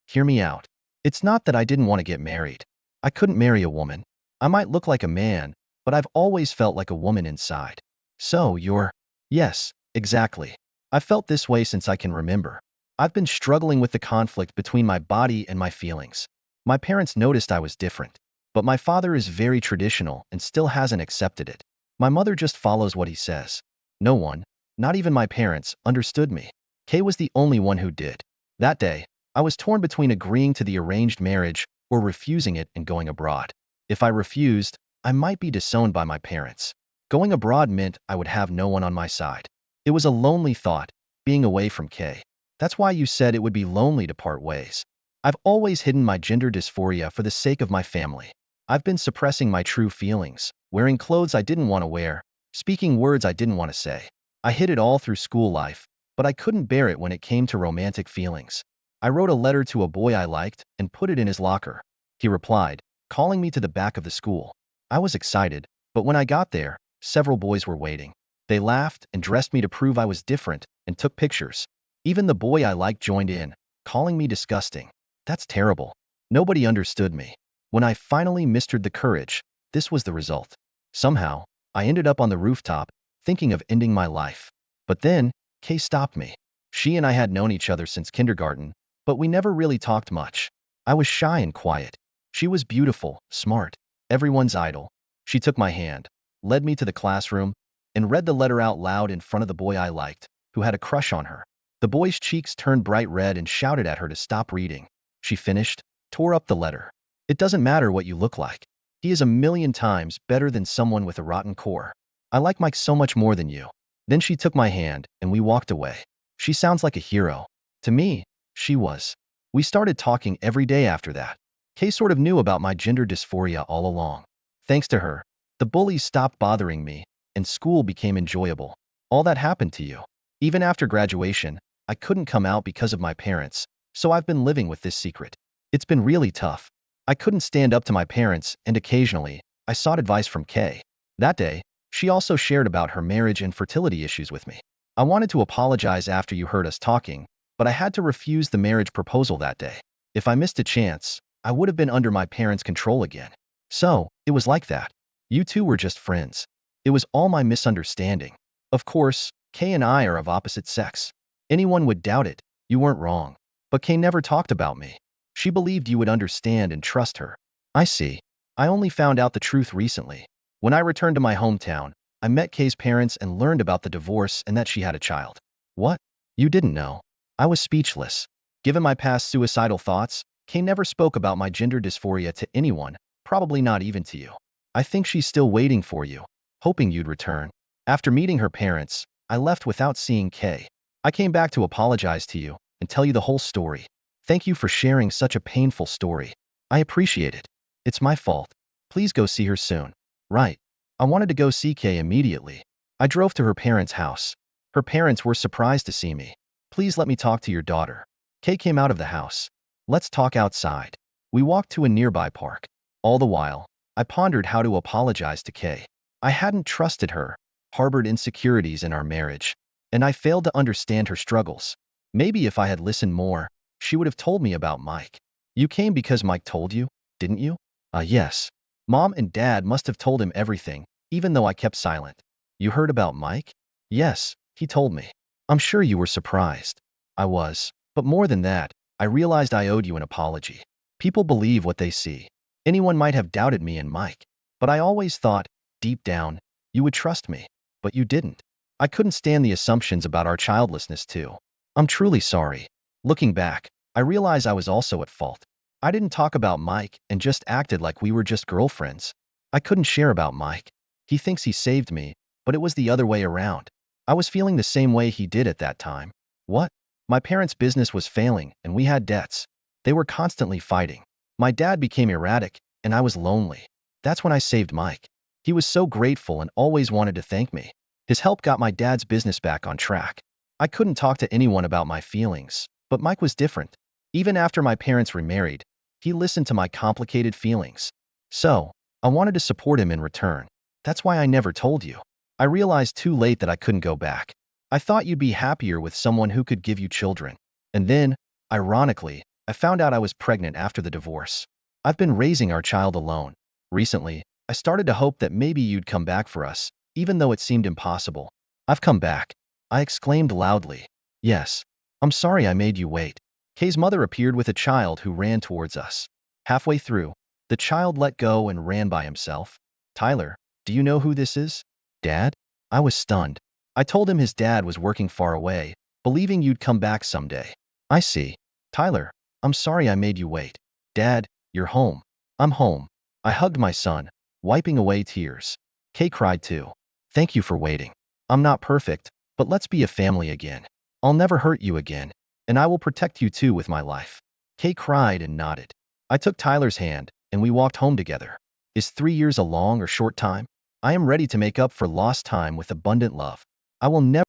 S1: Hear me out. It's not that I didn't want to get married. I couldn't marry a woman. I might look like a man, but I've always felt like a woman inside. So you're... Yes, exactly. I've felt this way since I can remember. I've been struggling with the conflict between my body and my feelings. My parents noticed I was different, but my father is very traditional and still hasn't accepted it. My mother just follows what he says. No one, not even my parents, understood me. Kay was the only one who did. That day, I was torn between agreeing to the arranged marriage or refusing it and going abroad. If I refused, I might be disowned by my parents. Going abroad meant I would have no one on my side. It was a lonely thought, being away from Kay. That's why you said it would be lonely to part ways. I've always hidden my gender dysphoria for the sake of my family. I've been suppressing my true feelings, wearing clothes I didn't want to wear, speaking words I didn't want to say. I hid it all through school life, but I couldn't bear it when it came to romantic feelings. I wrote a letter to a boy I liked and put it in his locker. He replied, calling me to the back of the school. I was excited, but when I got there, several boys were waiting. They laughed and dressed me to prove I was different and took pictures. Even the boy I liked joined in, calling me disgusting. That's terrible. Nobody understood me. When I finally mustered the courage, this was the result. Somehow, I ended up on the rooftop, thinking of ending my life. But then, Kay stopped me. She and I had known each other since kindergarten, but we never really talked much. I was shy and quiet. She was beautiful, smart, everyone's idol. She took my hand, led me to the classroom, and read the letter out loud in front of the boy I liked, who had a crush on her. The boy's cheeks turned bright red and shouted at her to stop reading. She finished, tore up the letter. It doesn't matter what you look like. He is a million times better than someone with a rotten core. I like Mike so much more than you. Then she took my hand, and we walked away. She sounds like a hero. To me, she was. We started talking every day after that. Kay sort of knew about my gender dysphoria all along. Thanks to her, the bullies stopped bothering me, and school became enjoyable. All that happened to you. Even after graduation, I couldn't come out because of my parents, so I've been living with this secret. It's been really tough. I couldn't stand up to my parents, and occasionally, I sought advice from Kay. That day, she also shared about her marriage and fertility issues with me. I wanted to apologize after you heard us talking, but I had to refuse the marriage proposal that day. If I missed a chance, I would have been under my parents' control again. So, it was like that. You two were just friends. It was all my misunderstanding. Of course, Kay and I are of opposite sex. Anyone would doubt it. You weren't wrong. But Kay never talked about me. She believed you would understand and trust her. I see. I only found out the truth recently. When I returned to my hometown, I met Kay's parents and learned about the divorce and that she had a child. What? You didn't know? I was speechless. Given my past suicidal thoughts, Kay never spoke about my gender dysphoria to anyone, probably not even to you. I think she's still waiting for you, hoping you'd return. After meeting her parents, I left without seeing Kay. I came back to apologize to you and tell you the whole story. Thank you for sharing such a painful story. I appreciate it. It's my fault. Please go see her soon. Right. I wanted to go see Kay immediately. I drove to her parents' house. Her parents were surprised to see me. Please let me talk to your daughter. Kay came out of the house. Let's talk outside. We walked to a nearby park. All the while, I pondered how to apologize to Kay. I hadn't trusted her, harbored insecurities in our marriage, and I failed to understand her struggles. Maybe if I had listened more, she would have told me about Mike. You came because Mike told you, didn't you? Yes. Mom and Dad must have told him everything, even though I kept silent. You heard about Mike? Yes, he told me. I'm sure you were surprised. I was. But more than that, I realized I owed you an apology. People believe what they see. Anyone might have doubted me and Mike, but I always thought, deep down, you would trust me. But you didn't. I couldn't stand the assumptions about our childlessness too. I'm truly sorry. Looking back, I realize I was also at fault. I didn't talk about Mike and just acted like we were just girlfriends. I couldn't share about Mike. He thinks he saved me, but it was the other way around. I was feeling the same way he did at that time. What? My parents' business was failing and we had debts. They were constantly fighting. My dad became erratic and I was lonely. That's when I saved Mike. He was so grateful and always wanted to thank me. His help got my dad's business back on track. I couldn't talk to anyone about my feelings, but Mike was different. Even after my parents remarried, he listened to my complicated feelings. So, I wanted to support him in return. That's why I never told you. I realized too late that I couldn't go back. I thought you'd be happier with someone who could give you children. And then, ironically, I found out I was pregnant after the divorce. I've been raising our child alone. Recently, I started to hope that maybe you'd come back for us, even though it seemed impossible. I've come back. I exclaimed loudly. Yes. I'm sorry I made you wait. Kay's mother appeared with a child who ran towards us. Halfway through, the child let go and ran by himself. Tyler, do you know who this is? Dad? I was stunned. I told him his dad was working far away, believing you'd come back someday. I see. Tyler, I'm sorry I made you wait. Dad, you're home. I'm home. I hugged my son, wiping away tears. Kay cried too. Thank you for waiting. I'm not perfect, but let's be a family again. I'll never hurt you again, and I will protect you too with my life. Kay cried and nodded. I took Tyler's hand, and we walked home together. Is 3 years a long or short time? I am ready to make up for lost time with abundant love. I will never